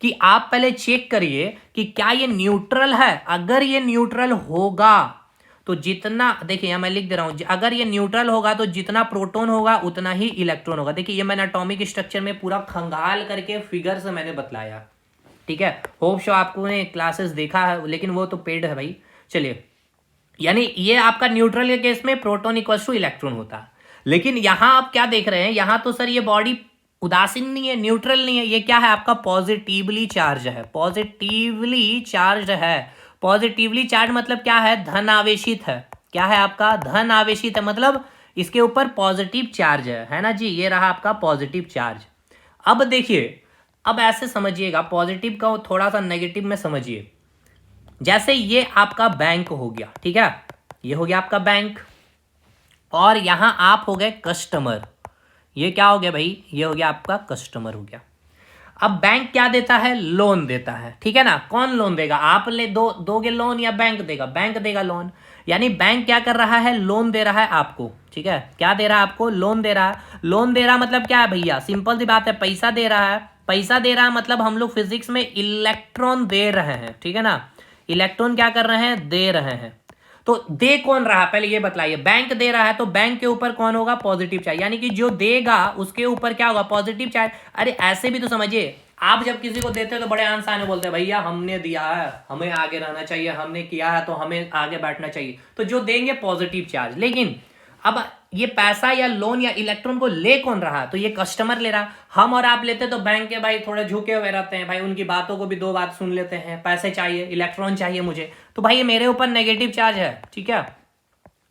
कि आप पहले चेक करिए कि क्या ये न्यूट्रल है। अगर ये न्यूट्रल होगा तो जितना, देखिए यहां मैं लिख दे रहा हूं, अगर ये न्यूट्रल होगा तो जितना प्रोटॉन होगा उतना ही इलेक्ट्रॉन होगा। देखिए ये मैंने एटॉमिक स्ट्रक्चर में पूरा खंगाल करके फिगर से मैंने बतलाया, ठीक है। होप शो आपको ने क्लासेस देखा है, लेकिन वो तो पेड है भाई। चलिए, यानी ये आपका न्यूट्रल के केस में प्रोटॉन इक्वल्स टू इलेक्ट्रॉन होता है। लेकिन यहां आप क्या देख रहे हैं, यहां तो सर ये बॉडी उदासीन नहीं है, न्यूट्रल नहीं है, ये क्या है आपका पॉजिटिवली चार्ज है, पॉजिटिवली चार्ज है। पॉजिटिवली चार्ज मतलब क्या है, धन आवेशित है। क्या है आपका, धन आवेशित है, मतलब इसके ऊपर पॉजिटिव चार्ज है ना जी। ये रहा आपका पॉजिटिव चार्ज। अब देखिए, अब ऐसे समझिएगा, पॉजिटिव का थोड़ा सा नेगेटिव में समझिए। जैसे ये आपका बैंक हो गया, ठीक है, ये हो गया आपका बैंक, और यहां आप हो गए कस्टमर। ये क्या हो गया भाई, ये हो गया आपका कस्टमर हो गया। अब बैंक क्या देता है, लोन देता है, ठीक है ना। कौन लोन देगा, आप दोगे लोन या बैंक देगा, बैंक देगा लोन। यानी बैंक क्या कर रहा है, लोन दे रहा है आपको, ठीक है। क्या दे रहा है आपको, लोन दे रहा है। लोन दे रहा मतलब क्या है भैया, सिंपल सी बात है, पैसा दे रहा है। पैसा दे रहा है मतलब हम लोग फिजिक्स में इलेक्ट्रॉन दे रहे हैं, ठीक है ना। इलेक्ट्रॉन क्या कर रहे हैं, दे रहे हैं। तो दे कौन रहा, पहले ये बतलाइए। बैंक दे रहा है तो बैंक के ऊपर कौन होगा, पॉजिटिव चार्ज, यानी कि जो देगा उसके ऊपर क्या होगा, पॉजिटिव चार्ज। अरे ऐसे भी तो समझिए, आप जब किसी को देते हो तो बड़े आसान है, बोलते हैं भैया हमने दिया है, हमें आगे रहना चाहिए, हमने किया है तो हमें आगे बैठना चाहिए, तो जो देंगे पॉजिटिव चार्ज। लेकिन अब ये पैसा या लोन या इलेक्ट्रॉन को ले कौन रहा, तो ये कस्टमर ले रहा। हम और आप लेते तो बैंक के भाई थोड़े झुके हुए रहते हैं, भाई उनकी बातों को भी दो बात सुन लेते हैं, पैसे चाहिए, इलेक्ट्रॉन चाहिए मुझे, तो भाई ये मेरे ऊपर नेगेटिव चार्ज है, ठीक है।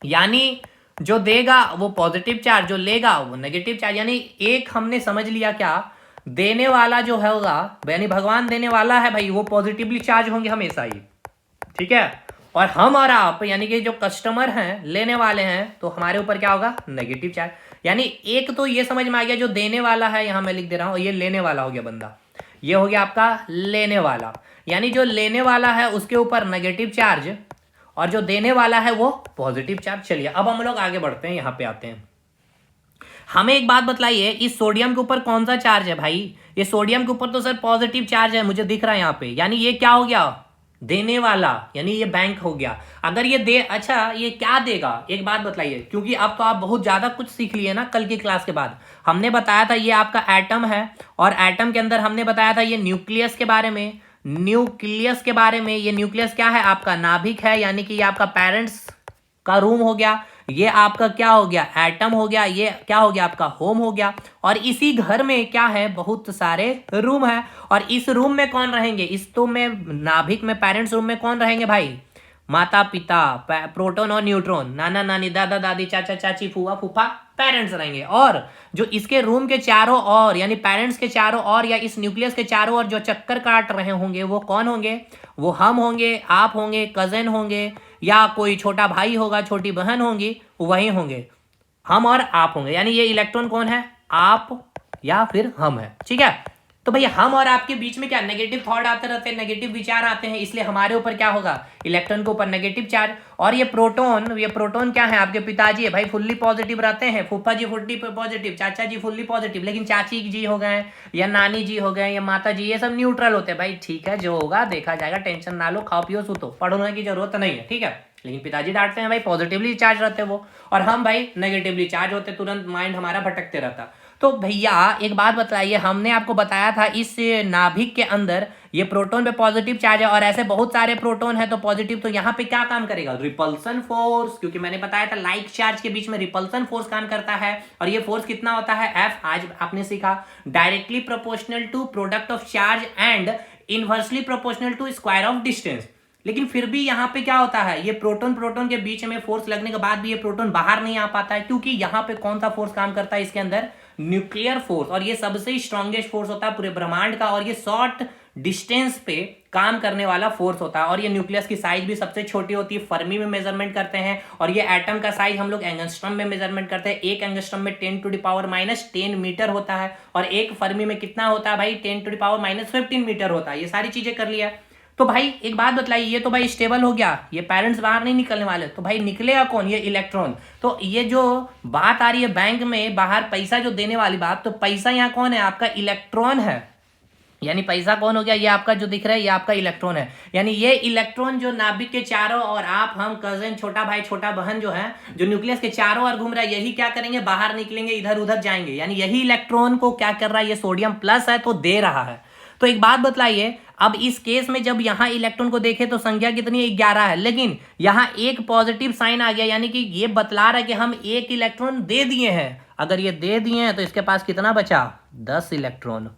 यानी जो देगा वो पॉजिटिव चार्ज, जो लेगा वो नेगेटिव चार्ज। यानी एक हमने समझ लिया, क्या देने वाला जो होगा, यानी भगवान देने वाला है भाई, वो पॉजिटिवली चार्ज होंगे हमेशा ही, ठीक है। और हम और आप यानी कि जो कस्टमर हैं, लेने वाले हैं, तो हमारे ऊपर क्या होगा, नेगेटिव चार्ज। यानी एक तो ये समझ में आ गया, जो देने वाला है, यहां मैं लिख दे रहा हूं, ये लेने वाला हो गया बंदा, ये हो गया आपका लेने वाला। यानी जो लेने वाला है उसके ऊपर नेगेटिव चार्ज, और जो देने वाला है वो पॉजिटिव चार्ज। चलिए अब हम लोग आगे बढ़ते हैं, यहां पे आते हैं। हमें एक बात बतलाइए, इस सोडियम के ऊपर कौन सा चार्ज है भाई, ये सोडियम के ऊपर तो सर पॉजिटिव चार्ज है, मुझे दिख रहा है यहाँ पे। यानी ये क्या हो गया, देने वाला, यानी ये बैंक हो गया। अगर ये दे, अच्छा ये क्या देगा, एक बात बतलाइए, क्योंकि अब तो आप बहुत ज्यादा कुछ सीख लिए ना कल की क्लास के बाद। हमने बताया था ये आपका एटम है, और एटम के अंदर हमने बताया था ये न्यूक्लियस के बारे में, न्यूक्लियस के बारे में। ये न्यूक्लियस क्या है, आपका नाभिक है, यानी कि ये आपका पेरेंट्स का रूम हो गया। ये आपका क्या हो गया, एटम हो गया। ये क्या हो गया, आपका होम हो गया। और इसी घर में क्या है, बहुत सारे रूम है। और इस रूम में कौन रहेंगे, इस तो में नाभिक में पेरेंट्स रूम में कौन रहेंगे भाई, माता पिता, प्रोटॉन और न्यूट्रॉन, नाना नानी, दादा दादी, चाचा चाची, फूफा फूफा, पेरेंट्स रहेंगे। और जो इसके रूम के चारों ओर, यानी पेरेंट्स के चारों ओर या इस न्यूक्लियस के चारों ओर जो चक्कर काट रहे होंगे, वो कौन होंगे, वो हम होंगे, आप होंगे, कजन होंगे, या कोई छोटा भाई होगा, छोटी बहन होंगी, वही होंगे, हम और आप होंगे। यानी ये इलेक्ट्रॉन कौन है, आप या फिर हम है, ठीक है। तो भैया हम और आपके बीच में क्या नेगेटिव थॉट आते रहते हैं, नेगेटिव विचार आते हैं, इसलिए हमारे ऊपर क्या होगा, इलेक्ट्रॉन के ऊपर नेगेटिव चार्ज। और ये प्रोटॉन क्या है, आपके पिताजी है भाई, फुल्ली पॉजिटिव रहते हैं, फूफा जी फुल्ली पॉजिटिव, चाचा जी फुल्ली पॉजिटिव। लेकिन चाची जी हो गए, या नानी जी हो गए, या माता जी, ये सब न्यूट्रल होते हैं भाई। ठीक है, जो होगा देखा जाएगा, टेंशन ना लो, खाओ पियो सुतो, पढ़ने की जरूरत नहीं है, ठीक है। लेकिन पिताजी डांटते हैं भाई, पॉजिटिवली चार्ज रहते हैं वो, और हम भाई नेगेटिवली चार्ज होते, तुरंत माइंड हमारा भटकते रहता। तो भैया एक बात बताइए, हमने आपको बताया था इस नाभिक के अंदर ये प्रोटॉन पे पॉजिटिव चार्ज है, और ऐसे बहुत सारे प्रोटॉन है तो पॉजिटिव, तो यहाँ पे क्या काम करेगा, रिपल्सन फोर्स। क्योंकि मैंने बताया था लाइक चार्ज के बीच में रिपल्सन फोर्स काम करता है, और ये फोर्स कितना होता है, एफ। आज आपने सीखा directly proportional to product of charge and inversely proportional to square of distance. लेकिन फिर भी यहाँ पे क्या होता है, ये प्रोटॉन के बीच में फोर्स लगने के बाद भी ये प्रोटॉन बाहर नहीं आ पाता है, क्योंकि यहाँ पे कौन सा फोर्स काम करता है इसके अंदर, न्यूक्लियर फोर्स। और ये सबसे स्ट्रॉन्गेस्ट फोर्स होता है पूरे ब्रह्मांड का, और ये शॉर्ट डिस्टेंस पे काम करने वाला फोर्स होता है। और ये न्यूक्लियस की साइज भी सबसे छोटी होती है, फर्मी में मेजरमेंट करते हैं। और ये एटम का साइज हम लोग एंगस्ट्रॉम में मेजरमेंट करते हैं। एक एंगस्ट्रॉम में 10⁻⁻10 मीटर होता है, और एक फर्मी में कितना होता है भाई, 10⁻⁻15 मीटर होता है। ये सारी चीजें कर लिया। तो भाई एक बात बतलाइए, ये तो भाई स्टेबल हो गया, ये पेरेंट्स बाहर नहीं निकलने वाले, तो भाई निकलेगा कौन? ये इलेक्ट्रॉन। तो ये जो बात आ रही है बैंक में बाहर पैसा जो देने वाली बात, तो पैसा यहाँ कौन है? आपका इलेक्ट्रॉन है। यानी पैसा कौन हो गया? ये आपका जो दिख रहा है ये आपका इलेक्ट्रॉन है। यानी ये इलेक्ट्रॉन जो नाभिक के चारों और आप हम कजन छोटा भाई छोटा बहन जो है जो न्यूक्लियस के चारों ओर घूम रहा है, यही क्या करेंगे? बाहर निकलेंगे, इधर उधर जाएंगे। यानी यही इलेक्ट्रॉन को क्या कर रहा है? ये सोडियम प्लस है तो दे रहा है। तो एक बात बतलाइए, अब इस केस में जब यहां इलेक्ट्रॉन को देखे तो संख्या कितनी है? 11 है, लेकिन यहां एक पॉजिटिव साइन आ गया, यानी कि ये बतला रहा है कि हम एक इलेक्ट्रॉन दे दिए हैं। अगर ये दे दिए हैं तो इसके पास कितना बचा? 10 इलेक्ट्रॉन,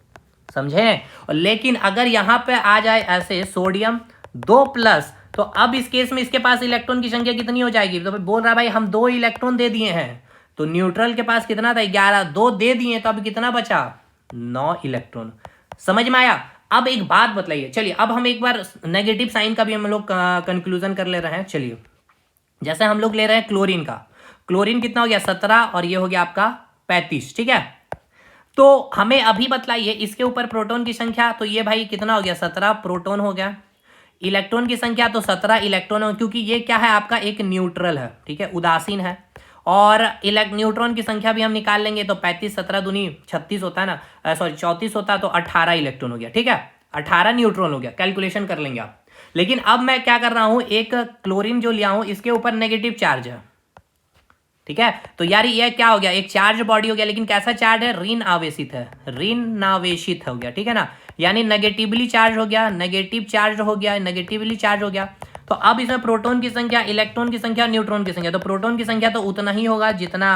समझे? और लेकिन अगर यहां पे आ जाए ऐसे सोडियम 2 प्लस, तो अब इस केस में इसके पास इलेक्ट्रॉन की संख्या कितनी हो जाएगी? तो बोल रहा है भाई हम 2 इलेक्ट्रॉन दे दिए हैं, तो न्यूट्रल के पास कितना था? 11, 2 दे दिए तो अब कितना बचा? 9 इलेक्ट्रॉन। समझ में आया? अब एक बात बतलाइए, चलिए अब हम एक बार नेगेटिव साइन का भी हम लोग कंक्लूजन कर ले रहे हैं। चलिए जैसे हम लोग ले रहे हैं क्लोरीन का, क्लोरीन कितना हो गया? 17 और ये हो गया आपका 35, ठीक है? तो हमें अभी बतलाइए इसके ऊपर प्रोटॉन की संख्या, तो ये भाई कितना हो गया? 17 प्रोटॉन हो गया। इलेक्ट्रॉन की संख्या तो 17 इलेक्ट्रॉन हो, क्योंकि ये क्या है? आपका एक न्यूट्रल है, ठीक है, उदासीन है। और न्यूट्रॉन की संख्या भी हम निकाल लेंगे तो 35 17 दूनी 36 होता है ना, सॉरी 34 होता है, तो 18 इलेक्ट्रॉन हो गया, ठीक है? 18 न्यूट्रॉन हो गया, कैलकुलेशन कर लेंगे आप। लेकिन अब मैं क्या कर रहा हूं, एक क्लोरीन जो लिया हूं इसके ऊपर नेगेटिव चार्ज है, ठीक है? तो यार ये क्या हो गया? एक चार्ज बॉडी हो गया, लेकिन कैसा चार्ज है? ऋण आवेशित है, ऋण आवेशित हो गया, ठीक है ना? यानी नेगेटिवली चार्ज हो गया, नेगेटिव चार्ज हो गया, नेगेटिवली चार्ज हो गया। तो अब इसमें प्रोटॉन की संख्या, इलेक्ट्रॉन की संख्या, न्यूट्रॉन की संख्या, तो प्रोटॉन की संख्या तो उतना ही होगा जितना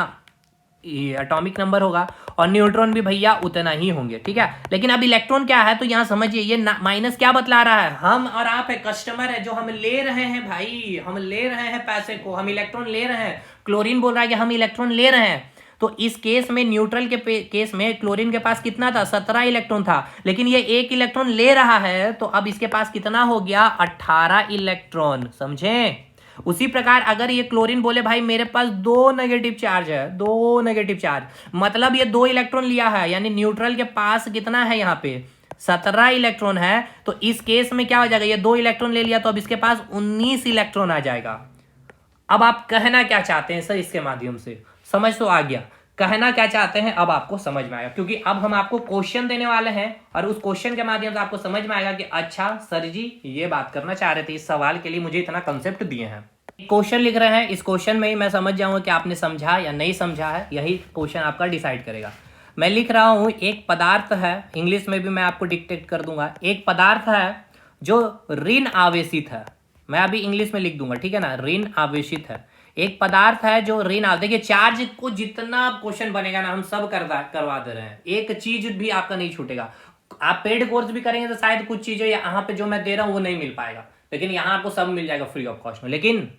एटॉमिक नंबर होगा, और न्यूट्रॉन भी भैया उतना ही होंगे, ठीक है? लेकिन अब इलेक्ट्रॉन क्या है, तो यहां समझिए ये माइनस क्या बतला रहा है? हम और आप है, कस्टमर है, जो हम ले रहे हैं भाई, हम ले रहे हैं पैसे को, हम इलेक्ट्रॉन ले रहे हैं। क्लोरीन बोल रहा है कि हम इलेक्ट्रॉन ले रहे हैं। तो इस केस में न्यूट्रल के केस में क्लोरीन के पास कितना था? 17 इलेक्ट्रॉन था, लेकिन ये एक इलेक्ट्रॉन ले रहा है, तो अब इसके पास कितना हो गया? 18 इलेक्ट्रॉन, समझे? उसी प्रकार अगर ये क्लोरीन बोले भाई मेरे पास 2 नेगेटिव चार्ज है, 2 नेगेटिव चार्ज, मतलब ये 2 इलेक्ट्रॉन लिया है, यानी न्यूट्रल के पास कितना है? यहाँ पे 17 इलेक्ट्रॉन है। तो इस केस में क्या हो जाएगा? ये 2 इलेक्ट्रॉन ले लिया, तो अब इसके पास 19 इलेक्ट्रॉन आ जाएगा। अब आप कहना क्या चाहते हैं सर इसके माध्यम से? समझ तो आ गया, कहना क्या चाहते हैं अब आपको समझ में आएगा, क्योंकि अब हम आपको क्वेश्चन देने वाले हैं और उस क्वेश्चन के माध्यम से आपको समझ में आएगा कि अच्छा सर जी ये बात करना चाह रहे थे, इस सवाल के लिए मुझे इतना कंसेप्ट दिए हैं। क्वेश्चन लिख रहे हैं, इस क्वेश्चन में ही मैं समझ जाऊंगा कि आपने समझा या नहीं समझा है, यही क्वेश्चन आपका डिसाइड करेगा। मैं लिख रहा हूं एक पदार्थ है, इंग्लिश में भी मैं आपको डिक्टेट कर दूंगा। एक पदार्थ है जो ऋण आवेशित है, मैं अभी इंग्लिश में लिख दूंगा, ठीक है ना? ऋण आवेशित है, एक पदार्थ है जो ऋण देखिए चार्ज को जितना क्वेश्चन बनेगा ना हम सब करवा दे रहे हैं, एक चीज भी आपका नहीं छूटेगा। आप पेड कोर्स भी करेंगे तो शायद कुछ चीजें यहाँ पे जो मैं दे रहा हूँ वो नहीं मिल पाएगा, लेकिन यहाँ आपको सब मिल जाएगा फ्री ऑफ कॉस्ट में। लेकिन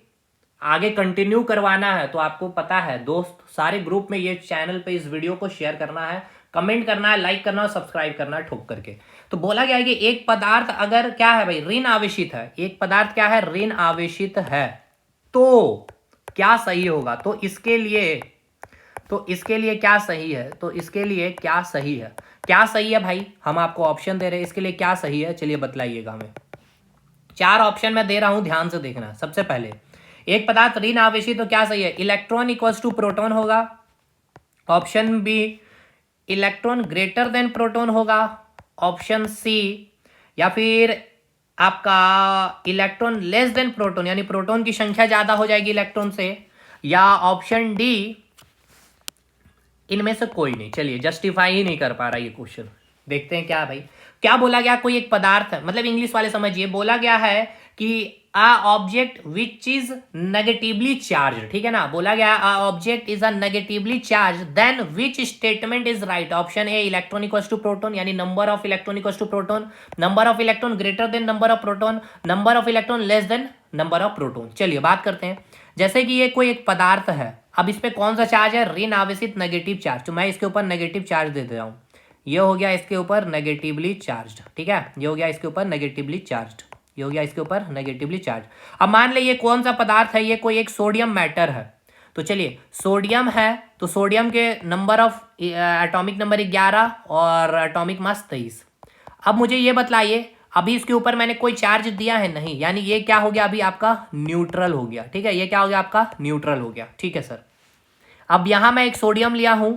आगे कंटिन्यू करवाना है तो आपको पता है दोस्त, सारे ग्रुप में ये चैनल पे इस वीडियो को शेयर करना है, कमेंट करना है, लाइक करना है, सब्सक्राइब करना है ठोक करके। तो बोला गया है कि एक पदार्थ अगर क्या है भाई? ऋण आवेशित है, एक पदार्थ क्या है? ऋण आवेशित है, तो क्या सही होगा? तो इसके लिए क्या सही है? तो इसके लिए क्या सही है? क्या सही है भाई? हम आपको ऑप्शन दे रहे हैं, इसके लिए क्या सही है, चलिए बतलाइएगा हमें। 4 ऑप्शन मैं दे रहा हूं, ध्यान से देखना। सबसे पहले एक पदार्थ ऋण आवेशित तो क्या सही है? इलेक्ट्रॉन इक्वल्स टू प्रोटॉन होगा। Option B electron greater than proton होगा। ऑप्शन सी या फिर आपका इलेक्ट्रॉन लेस देन प्रोटॉन, यानी प्रोटॉन की संख्या ज्यादा हो जाएगी इलेक्ट्रॉन से। या ऑप्शन डी इनमें से कोई नहीं। चलिए जस्टिफाई ही नहीं कर पा रहा ये क्वेश्चन, देखते हैं क्या भाई क्या बोला गया। कोई एक पदार्थ है, मतलब इंग्लिश वाले समझिए, बोला गया है कि a object which is negatively charged, ठीक है ना? बोला गया a object is a negatively charged, then which statement is right? Option A electron equals to proton, यानी number of electron equals to proton, number of electron greater than number of proton, number of electron less than number of proton. चलिए बात करते हैं, जैसे कि ये कोई एक पदार्थ है, अब इस पे कौन सा चार्ज है? ऋण आवेशित नेगेटिव चार्ज, तो मैं इसके ऊपर नेगेटिव चार्ज दे दे रहा हूँ। ये हो गया इसके ऊपर नेगेटिवली चार्ज, ठीक है? ये हो गया इसके ऊपर नेगेटिवली चार्ज, ये हो गया इसके ऊपर नेगेटिवली चार्ज। अब मान ले ये कौन सा पदार्थ है? ये कोई एक सोडियम मैटर है। तो चलिए सोडियम है, तो सोडियम के नंबर ऑफ एटॉमिक नंबर 11 और एटॉमिक मास 23। अब मुझे ये बतलाइए अभी इसके ऊपर मैंने कोई चार्ज दिया है नहीं, यानी ये क्या हो गया, अभी आपका न्यूट्रल हो गया। ठीक है, ये क्या हो गया, आपका न्यूट्रल हो गया। ठीक है सर, अब यहां मैं एक सोडियम लिया हूं,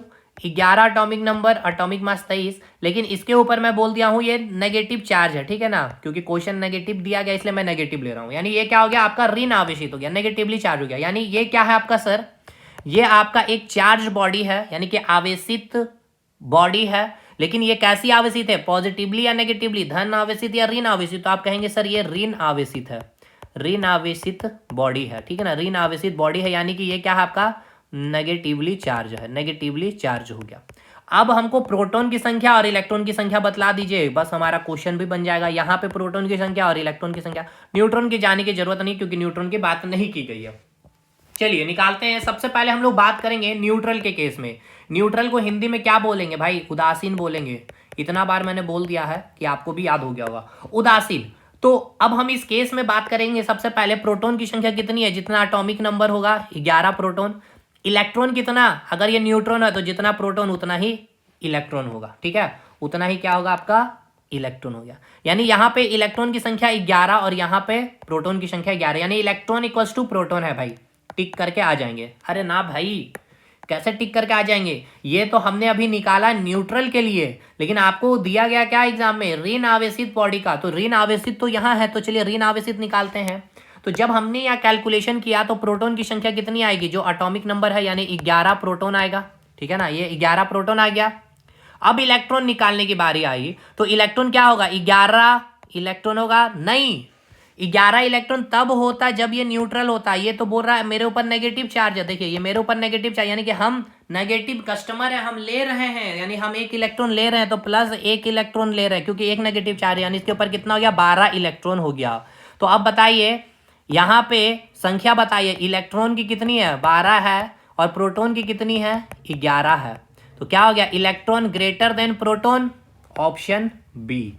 11 अटोमिक नंबर, अटोमिक मास 23, लेकिन इसके ऊपर मैं बोल दिया हूं ये नेगेटिव चार्ज है। ठीक है ना, क्योंकि क्वेश्चन नेगेटिव दिया गया इसलिए मैं नेगेटिव ले रहा हूं, यानी ये क्या हो गया, आपका ऋण आवेशित हो गया, नेगेटिवली चार्ज हो गया। यानी ये क्या है आपका सर, ये आपका एक चार्ज बॉडी है, यानी कि आवेशित बॉडी है। लेकिन ये कैसी आवेशित है, पॉजिटिवली या नेगेटिवली, धन आवेशित या ऋण आवेशित? तो आप कहेंगे सर ये ऋण आवेशित है, ऋण आवेशित बॉडी है। ठीक है ना, ऋण आवेशित बॉडी है, यानी कि ये क्या है आपका नेगेटिवली चार्ज है, नेगेटिवली चार्ज हो गया। अब हमको प्रोटॉन की संख्या और इलेक्ट्रॉन की संख्या बतला दीजिए, बस हमारा क्वेश्चन भी बन जाएगा। यहाँ पे प्रोटॉन की संख्या और इलेक्ट्रॉन की संख्या, न्यूट्रॉन की जाने की जरूरत नहीं क्योंकि न्यूट्रॉन की बात नहीं की गई है। चलिए निकालते हैं। सबसे पहले हम लोग बात करेंगे न्यूट्रल के केस में। न्यूट्रल को हिंदी में क्या बोलेंगे भाई, उदासीन बोलेंगे। इतना बार मैंने बोल दिया है कि आपको भी याद हो गया होगा, उदासीन। तो अब हम इस केस में बात करेंगे सबसे पहले प्रोटॉन की संख्या कितनी है, जितना एटॉमिक नंबर होगा 11 प्रोटॉन। इलेक्ट्रॉन कितना, अगर ये न्यूट्रॉन है तो जितना प्रोटॉन उतना ही इलेक्ट्रॉन होगा। ठीक है, उतना ही क्या होगा आपका इलेक्ट्रॉन हो गया। यानी यहाँ पे इलेक्ट्रॉन की संख्या 11 और यहाँ पे प्रोटॉन की संख्या 11, यानी इलेक्ट्रॉन इक्वल्स टू प्रोटॉन है भाई। टिक करके आ जाएंगे। अरे ना भाई, कैसे टिक करके आ जाएंगे, ये तो हमने अभी निकाला न्यूट्रल के लिए, लेकिन आपको दिया गया क्या एग्जाम में, ऋण आवेशित बॉडी का। तो ऋण आवेशित तो यहाँ है, तो चलिए ऋण आवेशित निकालते हैं। तो जब हमने यहाँ कैलकुलेशन किया तो प्रोटॉन की संख्या कितनी आएगी, जो एटॉमिक नंबर है, यानी 11 प्रोटॉन आएगा। ठीक है ना, ये 11 प्रोटॉन आ गया। अब इलेक्ट्रॉन निकालने की बारी आई, तो इलेक्ट्रॉन क्या होगा, 11 इलेक्ट्रॉन होगा नहीं, 11 इलेक्ट्रॉन तब होता जब ये न्यूट्रल होता। ये तो बोल रहा है मेरे ऊपर नेगेटिव चार्ज है, देखिए ये मेरे ऊपर नेगेटिव चार्ज, यानी कि हम नेगेटिव कस्टमर है, हम ले रहे हैं, यानी हम 1 इलेक्ट्रॉन ले रहे हैं, तो प्लस 1 इलेक्ट्रॉन ले रहे हैं, क्योंकि एक नेगेटिव चार्ज है, यानी इसके ऊपर कितना हो गया, 12 इलेक्ट्रॉन हो गया। तो अब बताइए यहाँ पे संख्या बताइए, इलेक्ट्रॉन की कितनी है, 12 है, और प्रोटॉन की कितनी है, 11 है। तो क्या हो गया, electron greater than proton, option B.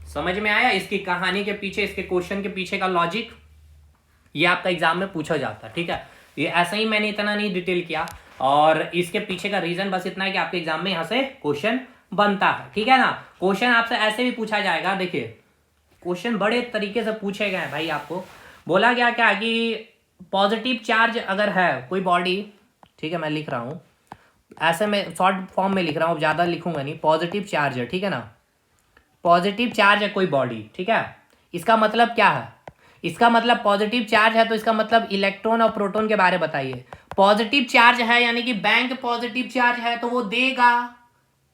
समझ में आया इसकी कहानी के पीछे, इसके क्वेश्चन के पीछे का लॉजिक, ये आपका एग्जाम में पूछा जाता है। ठीक है, ये ऐसा ही मैंने इतना नहीं डिटेल किया, और इसके पीछे का रीजन बस इतना है कि आपके एग्जाम में यहां से क्वेश्चन बनता है। ठीक है ना, क्वेश्चन आपसे ऐसे भी पूछा जाएगा। देखिए क्वेश्चन बड़े तरीके से पूछे गए हैं भाई। आपको बोला गया क्या कि पॉजिटिव चार्ज अगर है कोई बॉडी, ठीक है मैं लिख रहा हूं ऐसे, मैं शॉर्ट फॉर्म में लिख रहा हूं, ज्यादा लिखूंगा नहीं, पॉजिटिव चार्ज है। ठीक है ना, पॉजिटिव चार्ज है कोई बॉडी। ठीक है, इसका मतलब क्या है, इसका मतलब पॉजिटिव चार्ज है तो इसका मतलब इलेक्ट्रॉन और प्रोटॉन के बारे में बताइए। पॉजिटिव चार्ज है यानी कि बैंक पॉजिटिव चार्ज है तो वो देगा।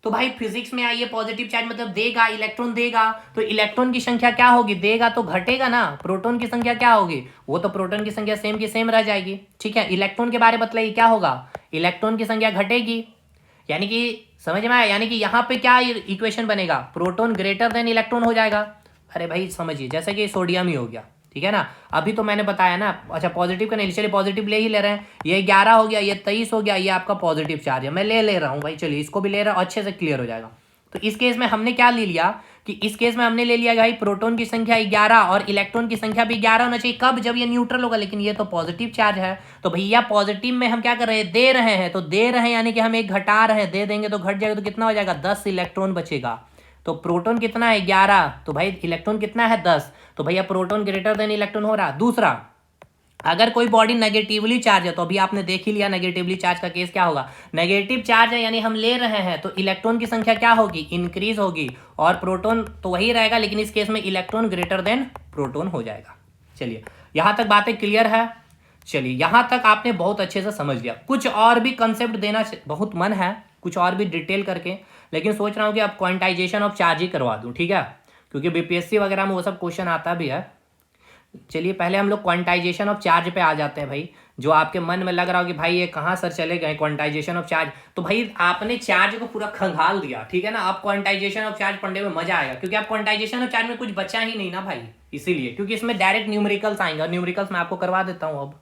तो भाई फिजिक्स में आइए, पॉजिटिव चार्ज मतलब देगा, इलेक्ट्रॉन देगा। तो इलेक्ट्रॉन की संख्या क्या होगी, देगा तो घटेगा ना। प्रोटॉन की संख्या क्या होगी, वो तो प्रोटॉन की संख्या सेम की सेम रह जाएगी। ठीक है, इलेक्ट्रॉन के बारे में बताइए क्या होगा, इलेक्ट्रॉन की संख्या घटेगी। यानी कि समझ में आया, यानी कि यहाँ पे क्या इक्वेशन बनेगा, प्रोटॉन ग्रेटर देन इलेक्ट्रॉन हो जाएगा। अरे भाई समझिए, जैसे कि सोडियम ही हो गया। ठीक है ना, अभी तो मैंने बताया ना, अच्छा पॉजिटिव का नहीं, चलिए पॉजिटिव ले ही ले रहे हैं। ये 11 हो गया, ये 23 हो गया, ये आपका पॉजिटिव चार्ज है, मैं ले रहा हूँ भाई। चलिए इसको भी ले रहा हूँ, अच्छे से क्लियर हो जाएगा। तो इस केस में हमने क्या ले लिया कि इस केस में हमने ले लिया भाई प्रोटॉन की संख्या 11 और इलेक्ट्रॉन की संख्या भी 11 होना चाहिए। कब, जब ये न्यूट्रल होगा, लेकिन ये तो पॉजिटिव चार्ज है। तो भैया पॉजिटिव में हम क्या कर रहे हैं, दे रहे हैं, तो दे रहे हैं यानी कि हम एक घटा रहे हैं, दे देंगे तो घट जाएगा, तो कितना हो जाएगा, 10 इलेक्ट्रॉन बचेगा। तो प्रोटॉन कितना है, 11, तो भाई इलेक्ट्रॉन कितना है, 10। तो भैया प्रोटॉन ग्रेटर देन इलेक्ट्रॉन हो रहा। दूसरा, अगर कोई बॉडी नेगेटिवली चार्ज है, तो अभी आपने देख ही लिया नेगेटिवली चार्ज का केस क्या होगा, नेगेटिव चार्ज है यानी हम ले रहे हैं, तो इलेक्ट्रॉन की संख्या क्या होगी, इंक्रीज होगी, और प्रोटॉन तो वही रहेगा, लेकिन इस केस में इलेक्ट्रॉन ग्रेटर देन प्रोटॉन हो जाएगा। चलिए यहां तक बातें क्लियर है। चलिए यहां तक आपने बहुत अच्छे से समझ लिया। कुछ और भी कंसेप्ट देना बहुत मन है, कुछ और भी डिटेल करके, लेकिन सोच रहा हूं कि अब क्वांटाइजेशन ऑफ चार्ज ही करवा दूं। ठीक है, क्योंकि बीपीएससी वगैरह में वो सब क्वेश्चन आता भी है। चलिए पहले हम लोग क्वांटाइजेशन ऑफ चार्ज पे आ जाते हैं भाई। जो आपके मन में लग रहा हो कि भाई ये कहाँ सर चले गए क्वांटाइजेशन ऑफ चार्ज, तो भाई आपने चार्ज को पूरा खंगाल दिया। ठीक है ना, आप क्वांटाइजेशन ऑफ चार्ज पढ़ने में मजा आएगा, क्योंकि आप क्वांटाइजेशन ऑफ चार्ज में कुछ बचा ही नहीं ना भाई, इसीलिए, क्योंकि इसमें डायरेक्ट न्यूमेरिकल्स आएंगे, और न्यूमेरिकल्स मैं आपको करवा देता हूँ। अब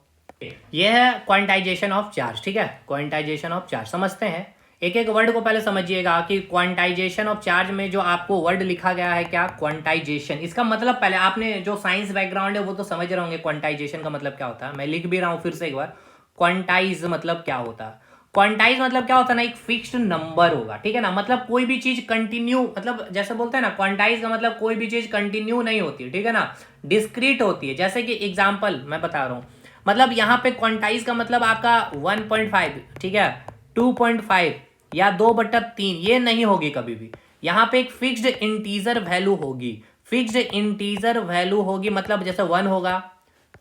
ये है क्वांटाइजेशन ऑफ चार्ज। ठीक है, क्वांटाइजेशन ऑफ चार्ज समझते हैं। एक एक वर्ड को पहले समझिएगा कि क्वांटाइजेशन ऑफ चार्ज में जो आपको वर्ड लिखा गया है क्या, क्वांटाइजेशन, इसका मतलब पहले आपने जो साइंस बैकग्राउंड है वो तो समझ रहे होंगे क्वांटाइजेशन का मतलब क्या होता है। मैं लिख भी रहा हूँ फिर से एक बार, क्वांटाइज मतलब क्या होता है। क्वांटाइज मतलब क्या होता है ना, एक फिक्स्ड नंबर होगा, ठीक है ना। मतलब कोई भी चीज कंटिन्यू, मतलब जैसे बोलते हैं ना, क्वांटाइज का मतलब कोई भी चीज कंटिन्यू नहीं होती है, ठीक है ना, डिस्क्रीट होती है। जैसे कि एग्जांपल मैं बता रहा हूँ, मतलब यहाँ पे क्वांटाइज का मतलब आपका 1.5, ठीक है, 2.5 या 2/3, ये नहीं होगी कभी भी। यहाँ पे एक फिक्स्ड इंटीजर वैल्यू होगी, फिक्स्ड इंटीजर वैल्यू होगी। मतलब जैसे 1 होगा,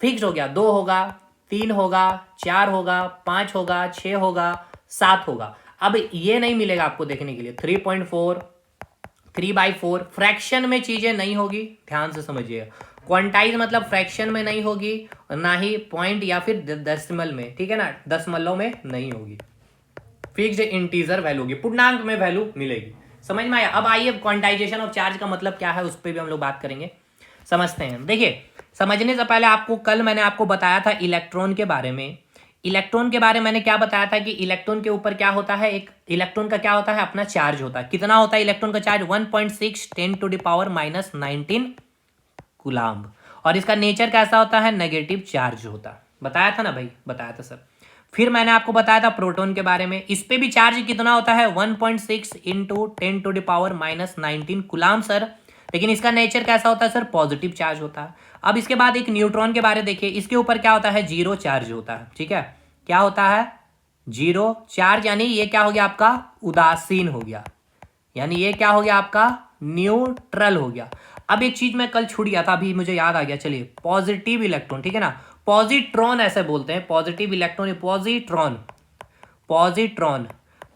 फिक्स हो गया, 2 होगा, 3 होगा, 4 होगा, 5 होगा, 6 होगा, 7 होगा। अब ये नहीं मिलेगा आपको देखने के लिए 3.4, 3/4, फ्रैक्शन में चीजें नहीं होगी, ध्यान से समझिएगा। क्वांटाइज मतलब फ्रैक्शन में नहीं होगी, ना ही पॉइंट या फिर डेसिमल में, ठीक है ना, दशमलव में नहीं होगी। फिक्स्ड इंटीजर वैल्यू होगी, पूर्णांक में वैल्यू मिलेगी। समझ में आया। अब आइए क्वांटाइजेशन ऑफ चार्ज का मतलब क्या है, उस पर भी हम लोग बात करेंगे, समझते हैं। देखिए, समझने से पहले आपको, कल मैंने आपको बताया था इलेक्ट्रॉन के बारे में। इलेक्ट्रॉन के बारे में मैंने क्या बताया था कि इलेक्ट्रॉन के ऊपर क्या होता है, एक इलेक्ट्रॉन का क्या होता है, अपना चार्ज होता है। कितना होता है इलेक्ट्रॉन का चार्ज? 1.6 10⁻⁻19 कूलाम्ब। और इसका नेचर कैसा होता है? नेगेटिव चार्ज होता है। बताया था ना भाई, बताया था सर। फिर मैंने आपको बताया था प्रोटॉन के बारे में। इस पे भी चार्ज कितना होता है? 1.6 × 10⁻⁻19 कूलाम्ब सर। लेकिन इसका नेचर कैसा होता है सर? पॉजिटिव चार्ज होता है। अब इसके बाद एक न्यूट्रॉन के बारे देखिए, इसके ऊपर क्या होता है? जीरो चार्ज होता है, ठीक है। क्या होता है? जीरो चार्ज, यानी ये क्या हो गया आपका? उदासीन हो गया, यानी ये क्या हो गया आपका? न्यूट्रल हो गया। अब एक चीज मैं कल छूट गया था, अभी मुझे याद आ गया, चलिए। पॉजिटिव इलेक्ट्रॉन, ठीक है ना, पॉजिट्रॉन ऐसे बोलते हैं, positive electron, positron. Positron,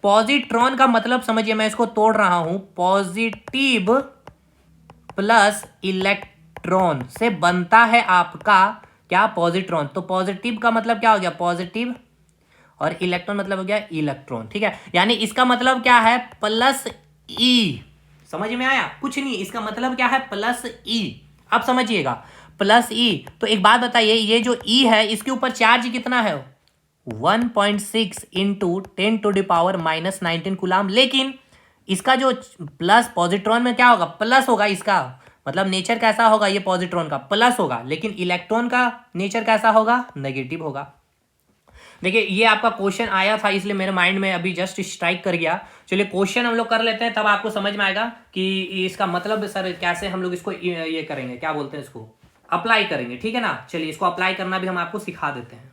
positron का मतलब समझिए, मैं इसको तोड़ रहा हूं। पॉजिटिव प्लस इलेक्ट्रॉन से बनता है आपका क्या? पॉजिट्रॉन। तो पॉजिटिव का मतलब क्या हो गया? पॉजिटिव, और इलेक्ट्रॉन मतलब हो गया इलेक्ट्रॉन, ठीक है। यानी इसका मतलब क्या है? प्लस ई। समझ में आया? कुछ नहीं, इसका मतलब क्या है? प्लस ई। अब समझिएगा, प्लस ई। तो एक बात बताइए, ये जो ई है, इसके ऊपर चार्ज कितना है? 1.6 × 10⁻⁻19 कूलाम। लेकिन इसका जो प्लस, पॉजिट्रॉन में क्या होगा? प्लस होगा इसका, मतलब नेचर कैसा होगा? ये पॉजिट्रॉन का प्लस होगा, लेकिन इलेक्ट्रॉन का नेचर कैसा होगा? नेगेटिव होगा। देखिए, ये आपका क्वेश्चन आया था, इसलिए मेरे माइंड में अभी जस्ट स्ट्राइक कर गया। चलिए क्वेश्चन हम लोग कर लेते हैं, तब आपको समझ में आएगा कि इसका मतलब सर कैसे हम लोग इसको ये करेंगे, क्या बोलते हैं इसको, अप्लाई करेंगे, ठीक है ना। चलिए, इसको अप्लाई करना भी हम आपको सिखा देते हैं।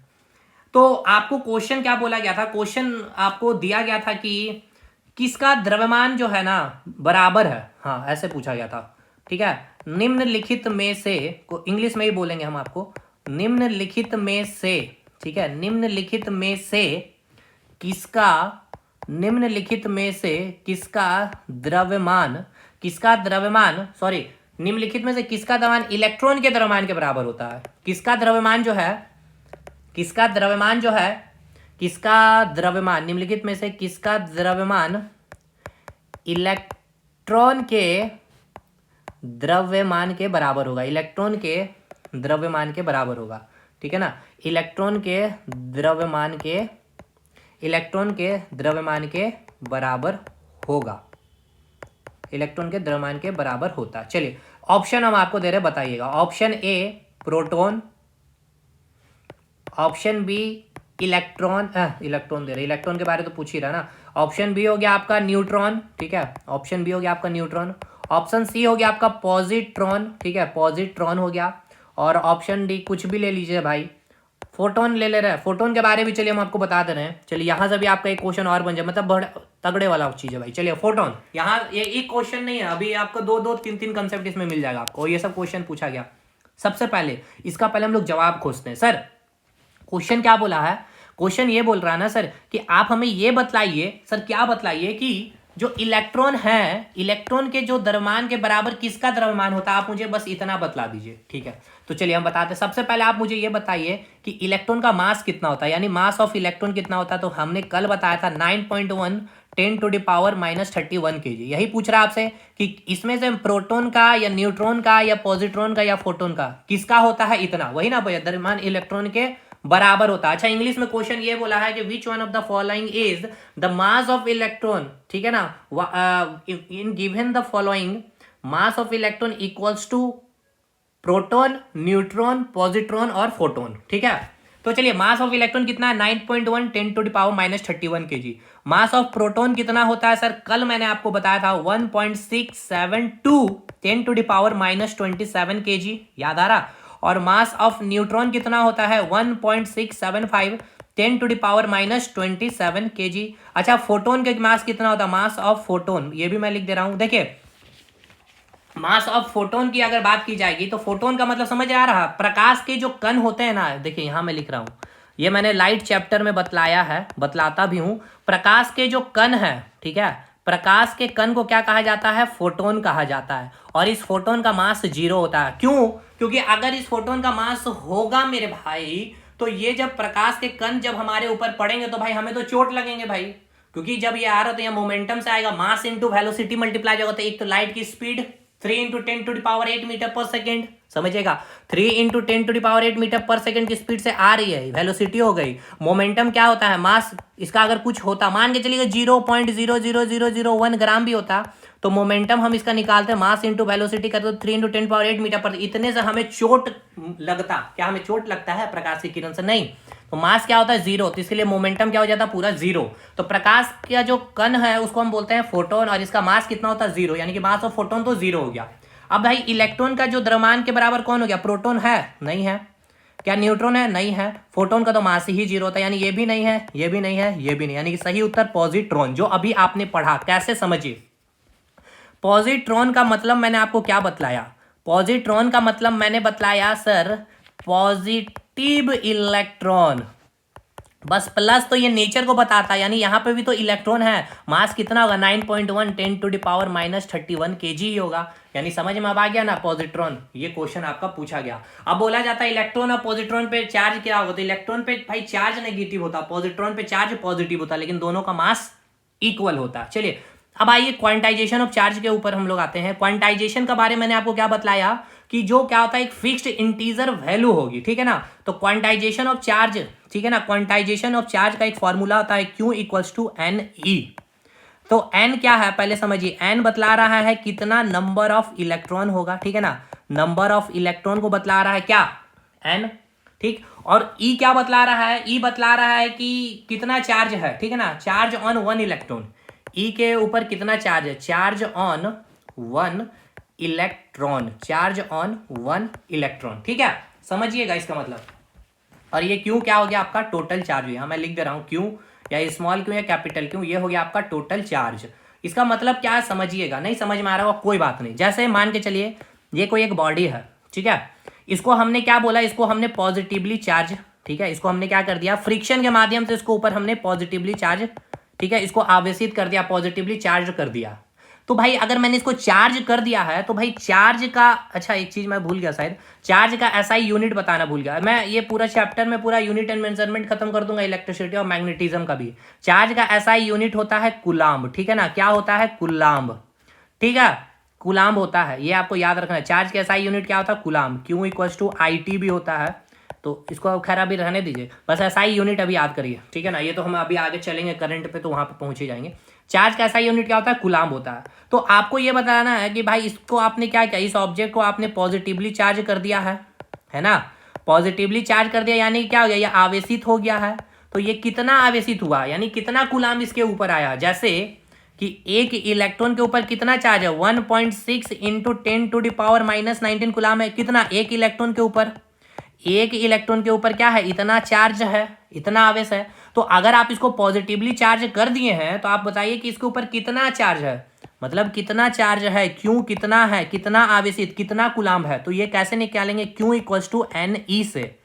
तो आपको क्वेश्चन क्या बोला गया था? क्वेश्चन आपको दिया गया था कि किसका द्रव्यमान जो है ना बराबर है, हाँ ऐसे पूछा गया था, ठीक है। निम्नलिखित में से, इंग्लिश में ही बोलेंगे हम आपको, निम्नलिखित में से, ठीक है, निम्नलिखित में से किसका, निम्नलिखित में से किसका द्रव्यमान, किसका द्रव्यमान, सॉरी, निम्नलिखित में से किसका द्रव्यमान इलेक्ट्रॉन के द्रव्यमान के बराबर होता है? किसका द्रव्यमान जो है, किसका द्रव्यमान जो है, किसका द्रव्यमान, निम्नलिखित में से किसका द्रव्यमान इलेक्ट्रॉन के द्रव्यमान के बराबर होगा? इलेक्ट्रॉन के द्रव्यमान के बराबर होगा, ठीक है ना। इलेक्ट्रॉन के द्रव्यमान के, इलेक्ट्रॉन के द्रव्यमान के बराबर होगा, इलेक्ट्रॉन के द्रव्यमान के बराबर होता। चलिए ऑप्शन हम आपको दे रहे, बताइएगा। Option A proton, option B electron, electron दे रहे, इलेक्ट्रॉन के बारे तो पूछ ही रहा ना। ऑप्शन बी हो गया आपका न्यूट्रॉन, ठीक है, ऑप्शन बी हो गया आपका न्यूट्रॉन। ऑप्शन सी हो गया आपका पॉजिट्रॉन, ठीक है, पॉजिट्रॉन हो गया। और ऑप्शन डी कुछ भी ले लीजिए भाई, फोटोन ले रहे हैं। फोटोन के बारे में चलिए हम आपको बता दे रहे हैं। चलिए यहाँ से भी आपका एक क्वेश्चन और बन जाए, मतलब बड़े तगड़े वाला चीज है भाई। चलिए फोटोन, यहाँ ये एक क्वेश्चन नहीं है, अभी आपको 2-2 3-3 कंसेप्ट इसमें मिल जाएगा आपको, ये सब क्वेश्चन पूछा गया। सबसे पहले इसका पहले हम लोग जवाब खोजते हैं। सर क्वेश्चन क्या बोला है? क्वेश्चन ये बोल रहा है ना सर कि आप हमें ये बतलाइए, सर क्या बतलाइए कि जो इलेक्ट्रॉन है, इलेक्ट्रॉन के जो द्रव्यमान के बराबर किसका द्रव्यमान होता है? आप मुझे बस इतना बतला दीजिए, ठीक है। तो चलिए हम बताते हैं। सबसे पहले आप मुझे ये बताइए कि इलेक्ट्रॉन का मास कितना होता है, यानी मास ऑफ इलेक्ट्रॉन कितना होता है? तो हमने कल बताया था 9.1 10⁻⁻31 kg। यही पूछ रहा है आपसे कि इसमें से प्रोटॉन का या न्यूट्रॉन का या पॉजिट्रॉन का या फोटोन का किसका होता है इतना, वही ना भैया, द्रव्यमान इलेक्ट्रॉन के बराबर होता है। अच्छा, इंग्लिश में क्वेश्चन ये बोला है कि which one of the following is the mass of electron, ठीक है ना, in given the following mass of electron equals to proton, neutron, positron और फोटोन, ठीक है। तो चलिए मास ऑफ इलेक्ट्रॉन कितना है 9.1 10⁻⁻31 kg। मास ऑफ प्रोटॉन कितना होता है सर, कल मैंने आपको बताया था 1.672 10⁻⁻27 kg, याद आ रहा। और मास ऑफ न्यूट्रॉन कितना होता है 1.675 10⁻⁻27 kg। अच्छा फोटोन के मास कितना होता है, मास ऑफ फोटोन, ये भी मैं लिख दे रहा हूं। देखिए मास ऑफ फोटोन की अगर बात की जाएगी तो फोटोन का मतलब समझ आ रहा, प्रकाश के जो कण होते हैं ना, देखिए यहां मैं लिख रहा हूं, ये मैंने लाइट चैप्टर में बतलाया है, बतलाता भी हूं। प्रकाश के जो कण है, ठीक है, प्रकाश के कण को क्या कहा जाता है, फोटोन कहा जाता है। और इस फोटोन का मास 0 होता है। क्यों? क्योंकि अगर इस फोटोन का मास होगा मेरे भाई, तो ये जब प्रकाश के कण जब हमारे ऊपर पड़ेंगे तो भाई हमें तो चोट लगेंगे भाई, क्योंकि जब ये आ रहा तो ये मोमेंटम से आएगा, मास इंटू वेलोसिटी मल्टीप्लाई होगा। तो एक तो लाइट की स्पीड 3 × 10⁸ मीटर पर सेकेंड, समझिएगा 3 × 10⁸ मीटर पर सेकेंड की स्पीड से आ रही है, वेलोसिटी हो गई। मोमेंटम क्या होता है, मास, इसका अगर कुछ होता, मान के चलिए 0.00001 ग्राम भी होता, तो मोमेंटम हम इसका निकालते हैं, मास इंटू वेलोसिटी करते तो 3 × 10⁸ मीटर पर, इतने से हमें चोट लगता, क्या हमें चोट लगता है प्रकाश की किरण से? नहीं। तो मास क्या होता है 0, तो इसलिए मोमेंटम क्या हो जाता है पूरा 0। तो प्रकाश का जो कण है उसको हम बोलते हैं फोटोन, और इसका मास कितना होता है 0, यानी कि मास ऑफ फोटोन तो 0 हो गया। अब भाई इलेक्ट्रॉन का जो द्रव्यमान के बराबर कौन हो गया, प्रोटॉन है? नहीं है। क्या न्यूट्रॉन है? नहीं है। फोटोन का तो मास ही 0 होता है, यानी ये भी नहीं है, ये भी नहीं है, ये भी नहीं, यानी कि सही उत्तर पॉजिट्रॉन, जो अभी आपने पढ़ा। कैसे समझिए, पॉजिट्रॉन का मतलब मैंने आपको क्या बतलाया, पॉजिट्रॉन का मतलब मैंने बतलाया सर पॉजिटिव इलेक्ट्रॉन, बस प्लस तो ये नेचर को बताता है, यानी यहां पे भी तो इलेक्ट्रॉन है। मास कितना होगा 9.1 10⁻⁻31 kg ही होगा, यानी समझ में अब आ गया ना पॉजिट्रॉन। ये क्वेश्चन आपका पूछा गया। अब बोला जाता है इलेक्ट्रॉन और पॉजिट्रॉन पे चार्ज क्या होता है, इलेक्ट्रॉन पे भाई चार्ज नेगेटिव होता, पॉजिट्रॉन पे चार्ज पॉजिटिव होता, लेकिन दोनों का मास इक्वल होता। चलिए अब आइए क्वांटाइजेशन ऑफ चार्ज के ऊपर हम लोग आते हैं। क्वांटाइजेशन का बारे में मैंने आपको क्या बतलाया कि जो क्या होता है एक फिक्स्ड इंटीजर वैल्यू होगी, ठीक है ना। तो क्वांटाइजेशन ऑफ चार्ज, ठीक है ना, क्वांटाइजेशन ऑफ चार्ज का एक फॉर्मूला होता है Q = NE। तो n क्या है पहले समझिए, n बतला रहा है कितना नंबर ऑफ इलेक्ट्रॉन होगा, ठीक है ना, नंबर ऑफ इलेक्ट्रॉन को बतला रहा है क्या, n, ठीक। और E क्या बतला रहा है, E बतला रहा है कि कितना चार्ज है, ठीक है ना, चार्ज ऑन 1 इलेक्ट्रॉन। E के ऊपर कितना चार्ज है, charge on 1 electron, charge on 1 electron, ठीक है, समझिएगा इसका मतलब। और ये क्यू क्या हो गया आपका टोटल चार्ज, यहां मैं लिख दे रहा हूं क्यू, या स्मॉल क्यू या कैपिटल क्यू, ये हो गया आपका टोटल चार्ज। इसका मतलब क्या है समझिएगा, नहीं समझ में आ रहा हो कोई बात नहीं। जैसे मान के चलिए ये कोई एक बॉडी है, ठीक है, इसको हमने क्या बोला, इसको हमने पॉजिटिवली चार्ज, ठीक है, इसको हमने क्या कर दिया, फ्रिक्शन के माध्यम से इसको ऊपर हमने पॉजिटिवली चार्ज, ठीक है, इसको आवेशित कर दिया, पॉजिटिवली चार्ज कर दिया। तो भाई अगर मैंने इसको चार्ज कर दिया है तो भाई चार्ज का, अच्छा एक चीज मैं भूल गया शायद, चार्ज का एसआई यूनिट बताना भूल गया मैं। ये पूरा चैप्टर में पूरा यूनिट एंड मेजरमेंट खत्म कर दूंगा, इलेक्ट्रिसिटी और मैग्नेटिज्म का भी। चार्ज का एसआई यूनिट होता है कूलाम्ब, ठीक है ना, क्या होता है कूलाम्ब, ठीक है, कूलाम्ब होता है, ये आपको याद रखना है। चार्ज का एसआई यूनिट क्या होता है कूलाम्ब, Q = IT भी होता है, तो इसको खैर अभी रहने दीजिए, बस एसआई यूनिट अभी याद करिए, ठीक है ना, ये तो हम अभी आगे चलेंगे करंट पे तो वहां पे पहुंच ही जाएंगे। चार्ज का एसआई यूनिट क्या होता है कूलाम्ब होता है। तो आपको ये बताना है कि भाई इसको आपने क्या किया, इस ऑब्जेक्ट को आपने पॉजिटिवली चार्ज कर दिया है ना, पॉजिटिवली चार्ज कर दिया, यानी क्या हो गया, ये आवेशित हो गया है। तो ये कितना आवेशित हुआ, यानी कितना कूलाम्ब इसके ऊपर आया, जैसे कि एक इलेक्ट्रॉन के ऊपर कितना चार्ज है 1.6 × 10⁻⁻19 कूलाम्ब है, कितना, एक इलेक्ट्रॉन के ऊपर, एक इलेक्ट्रॉन के ऊपर क्या है, इतना चार्ज है, इतना आवेश है। तो अगर आप इसको पॉजिटिवली चार्ज कर दिए हैं तो आप बताइए कि इसके ऊपर कितना चार्ज है, मतलब कितना चार्ज है, क्यों कितना है, कितना आवेशित, कितना कूलाम्ब है। तो ये कैसे निकालेंगे, Q = NE से,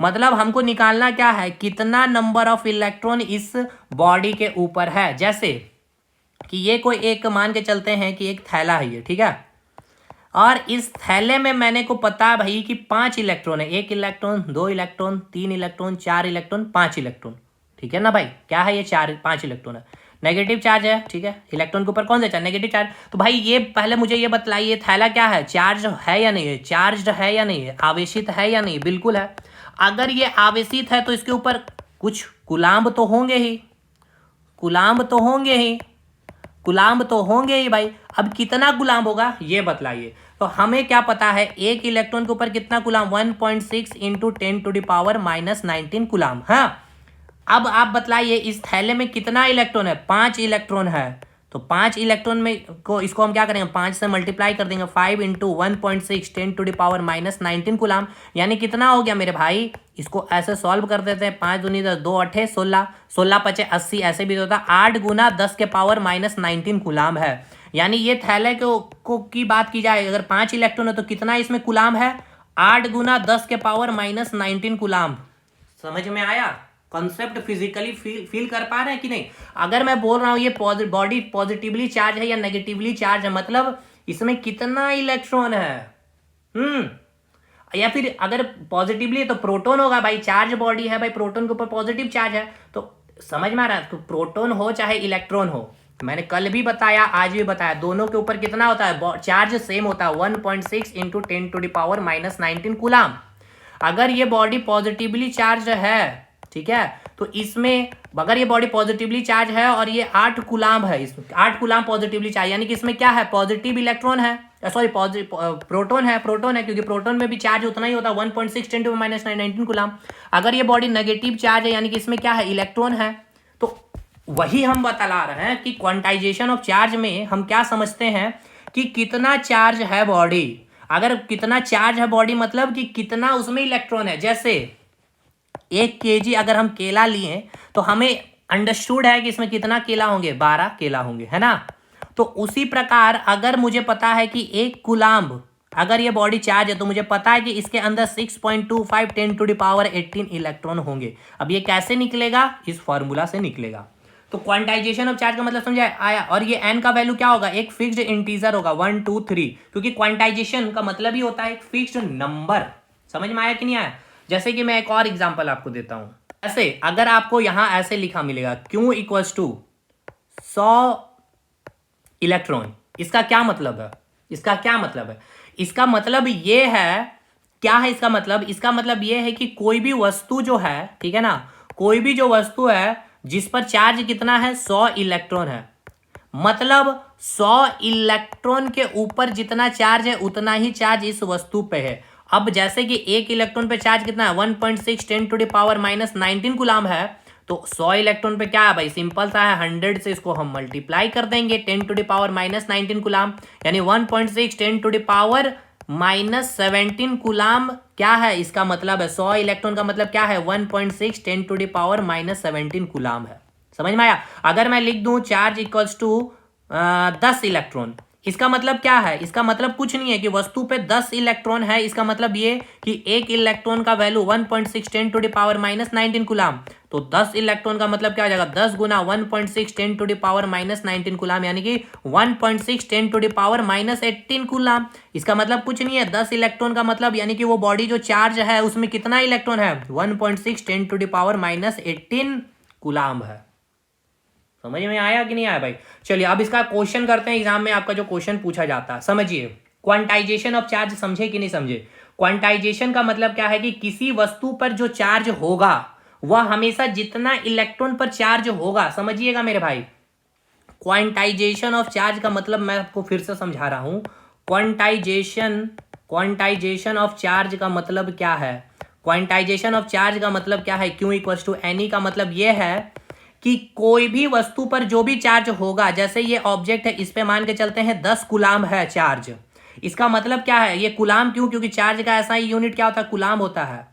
मतलब हमको निकालना क्या है, कितना नंबर ऑफ इलेक्ट्रॉन इस बॉडी के ऊपर है। जैसे कि ये कोई एक मान के चलते हैं कि एक थैला है ये, ठीक है, और इस थैले में मैंने को पता है भाई कि 5 इलेक्ट्रॉन है, 1 electron, 2 electron, 3 electron, 4 electron, 5 electron, ठीक है ना भाई, क्या है ये 5 इलेक्ट्रॉन है, नेगेटिव चार्ज है, ठीक है, इलेक्ट्रॉन के ऊपर कौन सा चार्ज, नेगेटिव चार्ज। तो भाई ये पहले मुझे ये बतलाइए ये थैला क्या है, चार्ज है या नहीं है, चार्ज है या नहीं है, आवेशित है या नहीं, बिल्कुल है। अगर ये आवेशित है तो इसके ऊपर कुछ कूलाम्ब तो होंगे ही, कूलाम्ब तो होंगे ही, कूलाम्ब तो होंगे ही भाई। अब कितना कूलाम्ब होगा ये बतलाइए। तो हमें क्या पता है, एक इलेक्ट्रॉन के ऊपर कितना कूलाम, 1.6 इंटू 10⁻⁻19 कूलाम। हाँ, अब आप बतलाइए इस थैले में कितना इलेक्ट्रॉन है, 5 इलेक्ट्रॉन है। तो 5 इलेक्ट्रॉन में को इसको हम क्या करेंगे, 5 से मल्टीप्लाई कर देंगे, 5 इंटू 1.6 10⁻⁻19 कूलाम, यानी कितना हो गया मेरे भाई। इसको ऐसे सॉल्व कर देते हैं, 5 दूनी 10, 2 8 16, 16 5 80, ऐसे भी होता है, 8 गुना 10⁻⁻19 कूलाम है। यानी ये थैले को की बात की जाए, अगर 5 इलेक्ट्रॉन है तो कितना इसमें कूलाम है, 8 गुना 10⁻⁻19 कूलाम। समझ में आया, कॉन्सेप्ट फिजिकली फील कर पा रहे हैं कि नहीं। अगर मैं बोल रहा हूं ये बॉडी पॉजिटिवली चार्ज है या नेगेटिवली चार्ज है, मतलब इसमें कितना इलेक्ट्रॉन है। या फिर अगर पॉजिटिवली है तो प्रोटॉन होगा भाई, चार्ज बॉडी है भाई, प्रोटॉन के ऊपर पॉजिटिव चार्ज है, तो समझ में आ रहा है। तो प्रोटॉन हो चाहे इलेक्ट्रॉन हो, मैंने कल भी बताया आज भी बताया, दोनों के ऊपर कितना होता है, चार्ज सेम होता है, 1.6 इंटू 10⁻⁻19 कूलाम। अगर ये बॉडी पॉजिटिवली चार्ज है, ठीक है, तो इसमें अगर ये बॉडी पॉजिटिवली चार्ज है और ये 8 कूलाम है, इसमें 8 कूलाम पॉजिटिवली चार्ज, यानी कि इसमें क्या है, पॉजिटिव इलेक्ट्रॉन है, सॉरी प्रोटॉन है, क्योंकि प्रोटॉन में भी चार्ज उतना ही होता है, 1.6 10⁻⁻19 कूलाम। अगर ये बॉडी नेगेटिव चार्ज है, यानी कि इसमें क्या है, इलेक्ट्रॉन है। तो वही हम बतला रहे हैं कि क्वांटाइजेशन ऑफ चार्ज में हम क्या समझते हैं कि कितना चार्ज है बॉडी। अगर कितना चार्ज है बॉडी मतलब कि कितना उसमें इलेक्ट्रॉन है। जैसे 1 kg अगर हम केला लिए तो हमें अंडरस्टूड है कि इसमें कितना केला होंगे, 12 केला होंगे, है ना। तो उसी प्रकार अगर मुझे पता है कि 1 कूलाम अगर ये बॉडी चार्ज है, तो मुझे पता है कि इसके अंदर 6.25 10⁻18 इलेक्ट्रॉन होंगे। अब ये कैसे निकलेगा, इस फॉर्मूला से निकलेगा। तो क्वांटाइजेशन ऑफ चार्ज का मतलब समझा आया। और ये n का वैल्यू क्या होगा, एक फिक्स्ड इंटीजर होगा, 1 2 3, क्योंकि क्वांटाइजेशन का मतलब ही होता है एक फिक्स्ड नंबर। समझ में आया कि नहीं आया। जैसे कि मैं एक और एग्जांपल आपको देता हूं, ऐसे अगर आपको यहां ऐसे लिखा मिलेगा Q इक्वल्स टू 100 इलेक्ट्रॉन, इसका क्या मतलब है, इसका क्या मतलब है, इसका मतलब ये है, क्या है इसका मतलब, इसका मतलब ये है कि कोई भी वस्तु जो है, ठीक है ना, कोई भी जो वस्तु है जिस पर चार्ज कितना है, 100 इलेक्ट्रॉन है, मतलब 100 इलेक्ट्रॉन के ऊपर जितना चार्ज है उतना ही चार्ज इस वस्तु पे है। अब जैसे कि 1 इलेक्ट्रॉन पे चार्ज कितना है, 1.6 10⁻⁻19 कूलाम है, तो 100 इलेक्ट्रॉन पे क्या है भाई, सिंपल सा है, 100 से इसको हम मल्टीप्लाई कर देंगे, 10⁻⁻19 कूलाम, यानी 1.6 10⁻⁻17 कूलाम क्या है, इसका मतलब है 100 इलेक्ट्रॉन का मतलब क्या है, 1.6 10⁻⁻17 कूलाम है। समझ में आया। अगर मैं लिख दूं चार्ज इक्वल्स टू 10 इलेक्ट्रॉन, इसका मतलब क्या है, इसका मतलब कुछ नहीं है कि वस्तु पे 10 इलेक्ट्रॉन है, इसका मतलब ये कि 1 इलेक्ट्रॉन का वैल्यू 1.6 10⁻⁻19 कूलाम, तो 10 इलेक्ट्रॉन का मतलब क्या हो जाएगा, 10 गुना 1.6 10⁻⁻19 कूलाम, यानी कि 1.6 10⁻⁻18 कूलाम। इसका मतलब कुछ नहीं है, 10 इलेक्ट्रॉन का मतलब यानी कि वो बॉडी जो चार्ज है उसमें कितना इलेक्ट्रॉन है, 1.6 10⁻⁻18 कूलाम है। समझ में आया कि नहीं आया भाई। चलिए अब इसका क्वेश्चन करते हैं, एग्जाम में आपका जो क्वेश्चन पूछा जाता है, समझिए। क्वांटाइजेशन ऑफ चार्ज समझे कि नहीं समझे। क्वांटाइजेशन का मतलब क्या है कि किसी वस्तु पर जो चार्ज होगा वह हमेशा जितना इलेक्ट्रॉन पर चार्ज होगा, समझिएगा मेरे भाई। क्वांटाइजेशन ऑफ चार्ज का मतलब मैं आपको फिर से समझा रहा हूं, क्वांटाइजेशन ऑफ चार्ज का मतलब क्या है, क्वांटाइजेशन ऑफ चार्ज का मतलब क्या है, Q इक्वल्स टू NE का मतलब यह है कि कोई भी वस्तु पर जो भी चार्ज होगा, जैसे ये ऑब्जेक्ट है, इस पे मान के चलते हैं 10 कूलाम है चार्ज, इसका मतलब क्या है, ये कूलाम क्यों, क्योंकि चार्ज का ऐसा ही यूनिट क्या होता है, कूलाम होता है,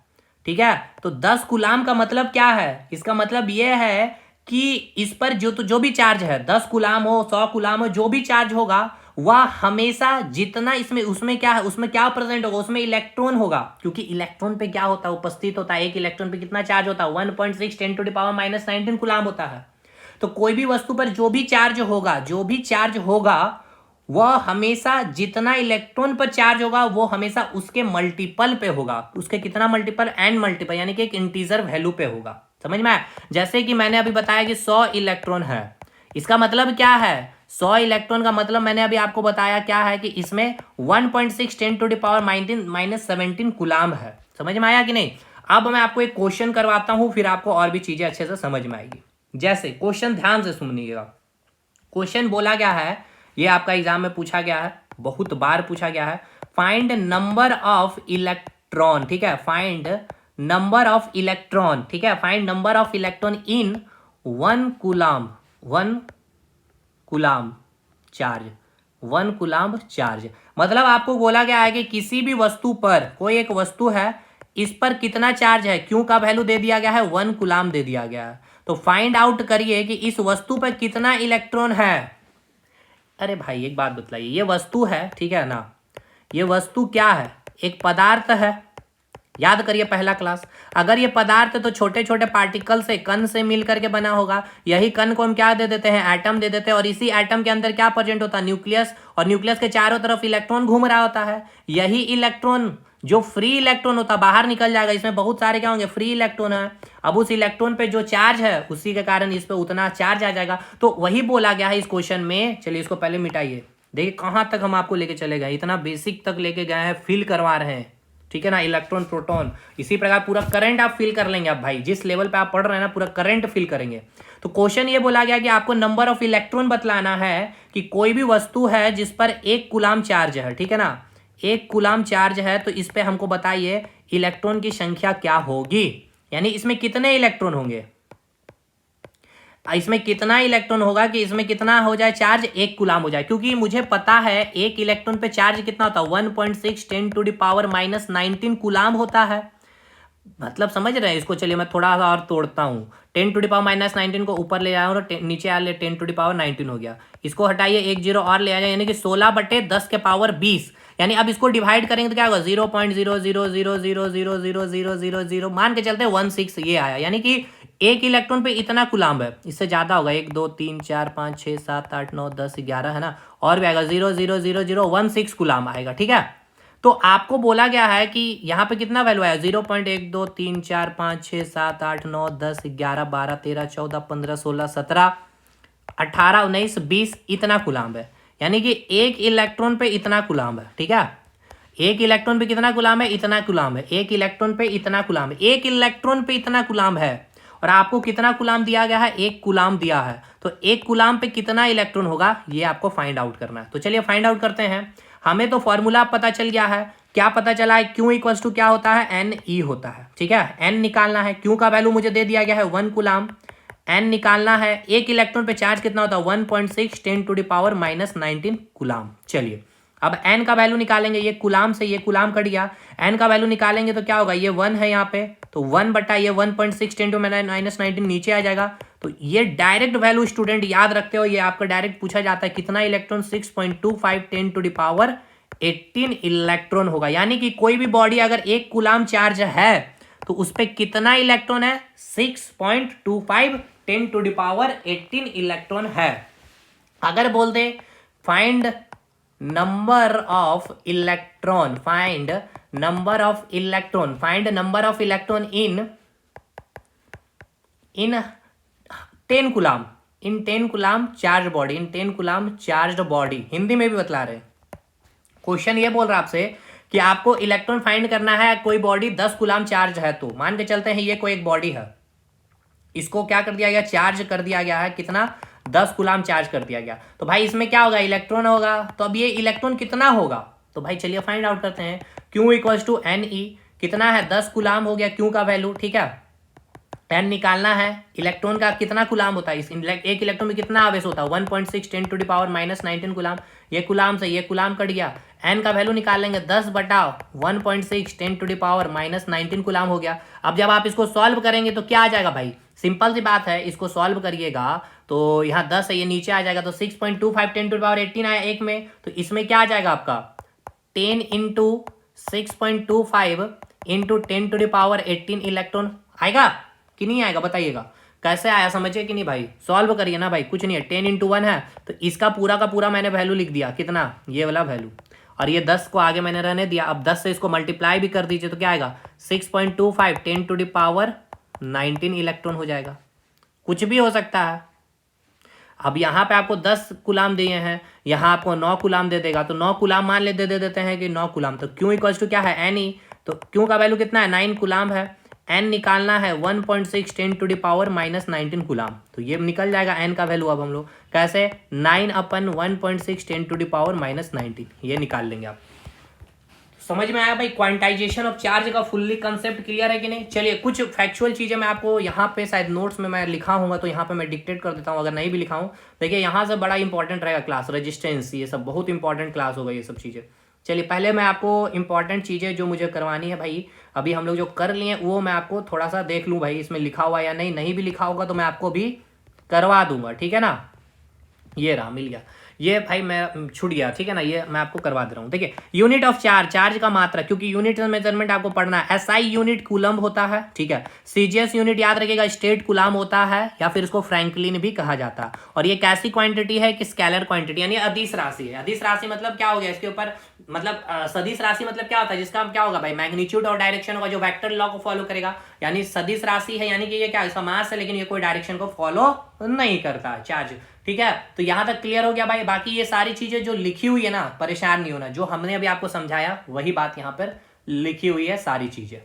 ठीक है। तो 10 कूलाम का मतलब क्या है, इसका मतलब ये है कि इस पर जो भी चार्ज है, 10 कूलाम हो 100 कूलाम हो, जो भी चार्ज होगा वह हमेशा जितना इसमें उसमें क्या है, उसमें क्या प्रेजेंट होगा, उसमें इलेक्ट्रॉन होगा, क्योंकि इलेक्ट्रॉन पे क्या होता है, उपस्थित होता है, एक इलेक्ट्रॉन पे कितना चार्ज होता है, 1.6 10⁻⁻19 कूलाम होता है। तो कोई भी वस्तु पर जो भी चार्ज होगा वह हमेशा जितना इलेक्ट्रॉन पर चार्ज होगा वो हमेशा उसके मल्टीपल पे होगा, उसके कितना मल्टीपल, n मल्टीपल, यानी कि एक इंटीजर वैल्यू पे होगा। समझ में आया। जैसे कि मैंने अभी बताया कि 100 इलेक्ट्रॉन है, इसका मतलब क्या है, 100 इलेक्ट्रॉन का मतलब मैंने अभी आपको बताया क्या है कि इसमें 1.6 10⁻⁻17 कूलाम है। समझ में आया कि नहीं। अब मैं आपको एक क्वेश्चन करवाता हूं, फिर आपको और भी चीजें अच्छे से समझ में आएगी। जैसे क्वेश्चन ध्यान से सुनिएगा, क्वेश्चन बोला गया है, ये आपका एग्जाम में पूछा गया है, बहुत बार पूछा गया है। फाइंड नंबर ऑफ इलेक्ट्रॉन, ठीक है, फाइंड नंबर ऑफ इलेक्ट्रॉन, ठीक है, find number of electron in 1 coulomb charge, 1 coulomb charge. मतलब आपको बोला गया है कि किसी भी वस्तु पर, कोई एक वस्तु है, इस पर कितना चार्ज है, क्यू का वैल्यू दे दिया गया है, 1 कूलाम दे दिया गया है। तो फाइंड आउट करिए कि इस वस्तु पर कितना इलेक्ट्रॉन है। अरे भाई एक बात बतलाइए, ये वस्तु है, ठीक है ना, ये वस्तु क्या है, एक पदार्थ है। याद करिए पहला क्लास, अगर ये पदार्थ तो छोटे छोटे पार्टिकल से, कण से मिल करके बना होगा। यही कण को हम क्या दे देते हैं, एटम दे देते हैं, और इसी एटम के अंदर क्या प्रेजेंट होता है, न्यूक्लियस, और न्यूक्लियस के चारों तरफ इलेक्ट्रॉन घूम रहा होता है। यही इलेक्ट्रॉन जो फ्री इलेक्ट्रॉन होता है बाहर निकल जाएगा, इसमें बहुत सारे क्या होंगे, फ्री इलेक्ट्रॉन है। अब उस इलेक्ट्रॉन पे जो चार्ज है उसी के कारण इस पे उतना चार्ज आ जाएगा। तो वही बोला गया है इस क्वेश्चन में। चलिए इसको पहले मिटाइए, देखिए कहां तक हम आपको लेके चले गए, इतना बेसिक तक लेके गए हैं, फील करवा रहे हैं, ठीक है ना, इलेक्ट्रॉन प्रोटॉन। इसी प्रकार पूरा करंट आप फील कर लेंगे। आप भाई जिस लेवल पे आप पढ़ रहे हैं ना, पूरा करंट फील करेंगे। तो क्वेश्चन ये बोला गया कि आपको नंबर ऑफ इलेक्ट्रॉन बतलाना है कि कोई भी वस्तु है जिस पर 1 कूलाम चार्ज है, ठीक है ना, 1 कूलाम चार्ज है, तो इस पे हमको बताइए इलेक्ट्रॉन की संख्या क्या होगी, यानी इसमें कितने इलेक्ट्रॉन होंगे, इसमें कितना इलेक्ट्रॉन होगा कि इसमें कितना हो जाए चार्ज, 1 कूलाम हो जाए। क्योंकि मुझे पता है 1 इलेक्ट्रॉन पे चार्ज कितना होता है, 1.6 10⁻⁻19 कूलाम होता है। मतलब समझ रहे हैं इसको। चलिए मैं थोड़ा सा और तोड़ता हूँ, 10⁻⁻19 को ऊपर ले आया और नीचे आ ले 10⁻19 हो गया। इसको हटाइए, 1 0 और ले आ जाए, यानी कि 16/10⁻20। यानी अब इसको डिवाइड करेंगे तो क्या होगा, 0.000000000 मान के चलते 16 ये आया। यानी कि 1 इलेक्ट्रॉन पे इतना कूलाम है, इससे ज्यादा होगा, 1 2 3 4 5 6 7 8 9 10 11 है ना, और भी आएगा, 0.00016 कूलाम आएगा, ठीक है। तो आपको बोला गया है कि यहाँ पे कितना वैल्यू आया, 0.1 2 3 4 5 6 7 8 9 10 11 12 13 14 15 16 17 18 19 20 इतना कूलाम है। यानी कि 1 इलेक्ट्रॉन पे इतना कूलाम है, ठीक है। 1 इलेक्ट्रॉन पे कितना कूलाम है, इतना कूलाम है। 1 इलेक्ट्रॉन पे इतना कूलाम है, 1 इलेक्ट्रॉन पे इतना कूलाम है। और आपको कितना कूलाम दिया गया है, 1 कूलाम दिया है। तो 1 कूलाम पे कितना इलेक्ट्रॉन होगा, ये आपको फाइंड आउट करना है। तो चलिए फाइंड आउट करते हैं। हमें तो फॉर्मूला पता चल गया है, क्या पता चला है, क्यू इक्वल्स टू क्या होता है, एन ई होता है, ठीक है। एन निकालना है, क्यू का वैल्यू मुझे दे दिया गया है 1 कूलाम। एन निकालना है, 1 इलेक्ट्रॉन पे चार्ज कितना होता है, 1.6 10⁻⁻19 कूलाम। चलिए अब एन का वैल्यू निकालेंगे, ये कूलाम से ये कूलाम कट गया, एन का वैल्यू निकालेंगे तो क्या होगा, ये 1 है यहाँ पे, तो 1 बटा ये 1.6 10⁻⁻19 नीचे आ जाएगा। तो ये डायरेक्ट वैल्यू स्टूडेंट याद रखते हो, ये आपका डायरेक्ट पूछा जाता है, कितना इलेक्ट्रॉन, 6.25 10⁻18 इलेक्ट्रॉन होगा। यानी कि कोई भी बॉडी अगर 1 कूलाम चार्ज है तो उस पर कितना इलेक्ट्रॉन है, 6.25 10⁻18 इलेक्ट्रॉन है। अगर बोल they find number of electron, find number of electron, find number of electron in 10 coulomb, in 10 coulomb charge body, in 10 coulomb charge body, Hindi में भी बतला रहे। क्वेश्चन ये बोल रहा है आपसे कि आपको इलेक्ट्रॉन फाइंड करना है, कोई बॉडी 10 कूलाम चार्ज है, तो मान के चलते हैं ये कोई एक बॉडी है, इसको क्या कर दिया गया, चार्ज कर दिया गया है, कितना, 10 कूलाम चार्ज कर दिया गया। तो भाई इसमें क्या होगा, इलेक्ट्रॉन होगा। तो अब ये इलेक्ट्रॉन कितना होगा, तो भाई चलिए फाइंड आउट करते हैं। Q equals to N E, कितना है, 10 कूलाम हो गया क्यू का वैल्यू, ठीक है। एन निकालना है, इलेक्ट्रॉन का कितना कूलाम होता है, इस एक इलेक्ट्रॉन में कितना आवेश होता है, 1.6 10⁻⁻19 कूलाम। ये कूलाम से ये कूलाम कट गया, एन का वैल्यू निकालेंगे, 10 बटा 1.6 10⁻⁻19 कूलाम हो गया। अब जब आप इसको सॉल्व करेंगे तो क्या आ जाएगा भाई, सिंपल सी बात है, इसको सॉल्व करिएगा तो यहाँ 10 है, ये नीचे आ जाएगा, तो 6.25 10⁻18 आया एक में, तो इसमें क्या आ जाएगा आपका, 10 × 6.25 × 10⁻18 इलेक्ट्रॉन आएगा कि नहीं आएगा, बताइएगा कैसे आया, समझिए कि नहीं भाई, सॉल्व करिए ना भाई, कुछ नहीं है, 10 × 1 है, तो इसका पूरा का पूरा मैंने वैल्यू लिख दिया, कितना, ये वाला वैल्यू, और ये 10 को आगे मैंने रहने दिया। अब 10 से इसको मल्टीप्लाई भी कर दीजिए तो क्या आएगा, 6.25 10⁻19 इलेक्ट्रॉन हो जाएगा, कुछ भी हो सकता है। अब यहाँ पे आपको 10 कूलाम दिए हैं, यहाँ आपको 9 कूलाम दे देगा, तो 9 कूलाम मान ले दे देते हैं कि 9 कूलाम। तो क्यू इक्वल्स टू क्या है, एन ई, तो क्यू का वैल्यू कितना है, 9 कूलाम है। एन निकालना है 1.6 10⁻⁻19 कूलाम, तो ये निकल जाएगा एन का वैल्यू। अब हम लोग कैसे, 9/1.6 10⁻⁻19 ये निकाल लेंगे आप। समझ में आया भाई क्वांटाइजेशन ऑफ चार्ज का फुल्ली कंसेप्ट क्लियर है कि नहीं। चलिए कुछ फैक्चुअल चीज़ें मैं आपको यहाँ पे शायद नोट्स में मैं लिखा हूँ तो यहाँ पे मैं डिक्टेट कर देता हूँ, अगर नहीं भी लिखा हूँ। देखिए यहाँ से बड़ा इंपॉर्टेंट रहेगा क्लास, रेजिस्टेंस, ये सब बहुत इंपॉर्टेंट क्लास होगा ये सब चीज़ें। चलिए पहले मैं आपको इंपॉर्टेंट चीज़ें जो मुझे करवानी है भाई, अभी हम लोग जो कर लिए वो मैं आपको थोड़ा सा देख लूँ भाई इसमें लिखा हुआ या नहीं, नहीं भी लिखा होगा तो मैं आपको भी करवा दूंगा, ठीक है ना। ये रहा, मिल गया ये भाई, मैं छूट गया, ठीक है ना, ये मैं आपको करवा दे रहा हूँ। देखिए यूनिट ऑफ चार्ज, चार्ज का मात्रा, क्योंकि यूनिट मेजरमेंट आपको पढ़ना है। एसआई यूनिट कूलम्ब होता है, ठीक है। सीजीएस यूनिट याद रखिएगा स्टेट कूलम्ब होता है, या फिर इसको फ्रैंकलिन भी कहा जाता है। और ये कैसी क्वांटिटी है कि स्केलर क्वांटिटी, यानी अदिश राशि है। अदिश राशि मतलब क्या हो गया इसके ऊपर, मतलब सदिश राशि मतलब क्या होता है, जिसका क्या होगा भाई, मैग्नीट्यूड और डायरेक्शन होगा, जो वेक्टर लॉ को फॉलो करेगा। यानी सदिश राशि है, यानी कि ये क्या, इसका मास है लेकिन ये कोई डायरेक्शन को फॉलो नहीं करता चार्ज, ठीक है। तो यहां तक क्लियर हो गया भाई। बाकी ये सारी चीजें जो लिखी हुई है ना, परेशान नहीं होना, जो हमने अभी आपको समझाया वही बात यहां पर लिखी हुई है सारी चीजें।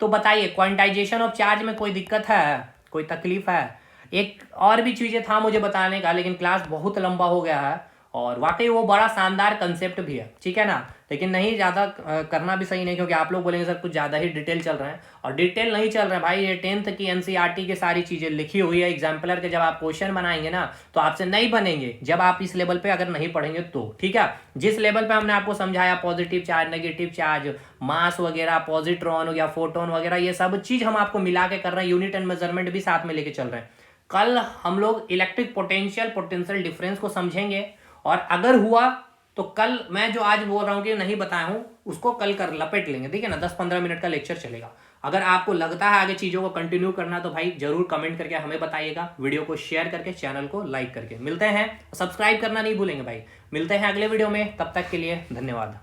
तो बताइए क्वांटाइजेशन ऑफ चार्ज में कोई दिक्कत है, कोई तकलीफ है? एक और भी चीजें था मुझे बताने का, लेकिन क्लास बहुत लंबा हो गया है और वाकई वो बड़ा शानदार कंसेप्ट भी है, ठीक है ना। लेकिन नहीं ज़्यादा करना भी सही नहीं, क्योंकि आप लोग बोलेंगे सर कुछ ज़्यादा ही डिटेल चल रहे हैं, और डिटेल नहीं चल रहे हैं भाई। ये 10th की एनसीईआरटी की सारी चीज़ें लिखी हुई है। एग्जाम्पलर के जब आप क्वेश्चन बनाएंगे ना तो आपसे नहीं बनेंगे जब आप इस लेवल पे अगर नहीं पढ़ेंगे तो, ठीक है। जिस लेवल पे हमने आपको समझाया, पॉजिटिव चार्ज, नेगेटिव चार्ज, मास वगैरह, पॉजिट्रॉन या फोटोन वगैरह, ये सब चीज़ हम आपको मिला के कर रहे हैं। यूनिट एंड मेजरमेंट भी साथ में लेके चल रहे हैं। कल हम लोग इलेक्ट्रिक पोटेंशियल डिफरेंस को समझेंगे, और अगर हुआ तो कल मैं जो आज बोल रहा हूँ कि नहीं बताया हूँ उसको कल कर लपेट लेंगे, ठीक है ना। 10-15 मिनट का लेक्चर चलेगा। अगर आपको लगता है आगे चीज़ों को कंटिन्यू करना तो भाई जरूर कमेंट करके हमें बताइएगा, वीडियो को शेयर करके, चैनल को लाइक करके। मिलते हैं, सब्सक्राइब करना नहीं भूलेंगे भाई। मिलते हैं अगले वीडियो में, तब तक के लिए धन्यवाद।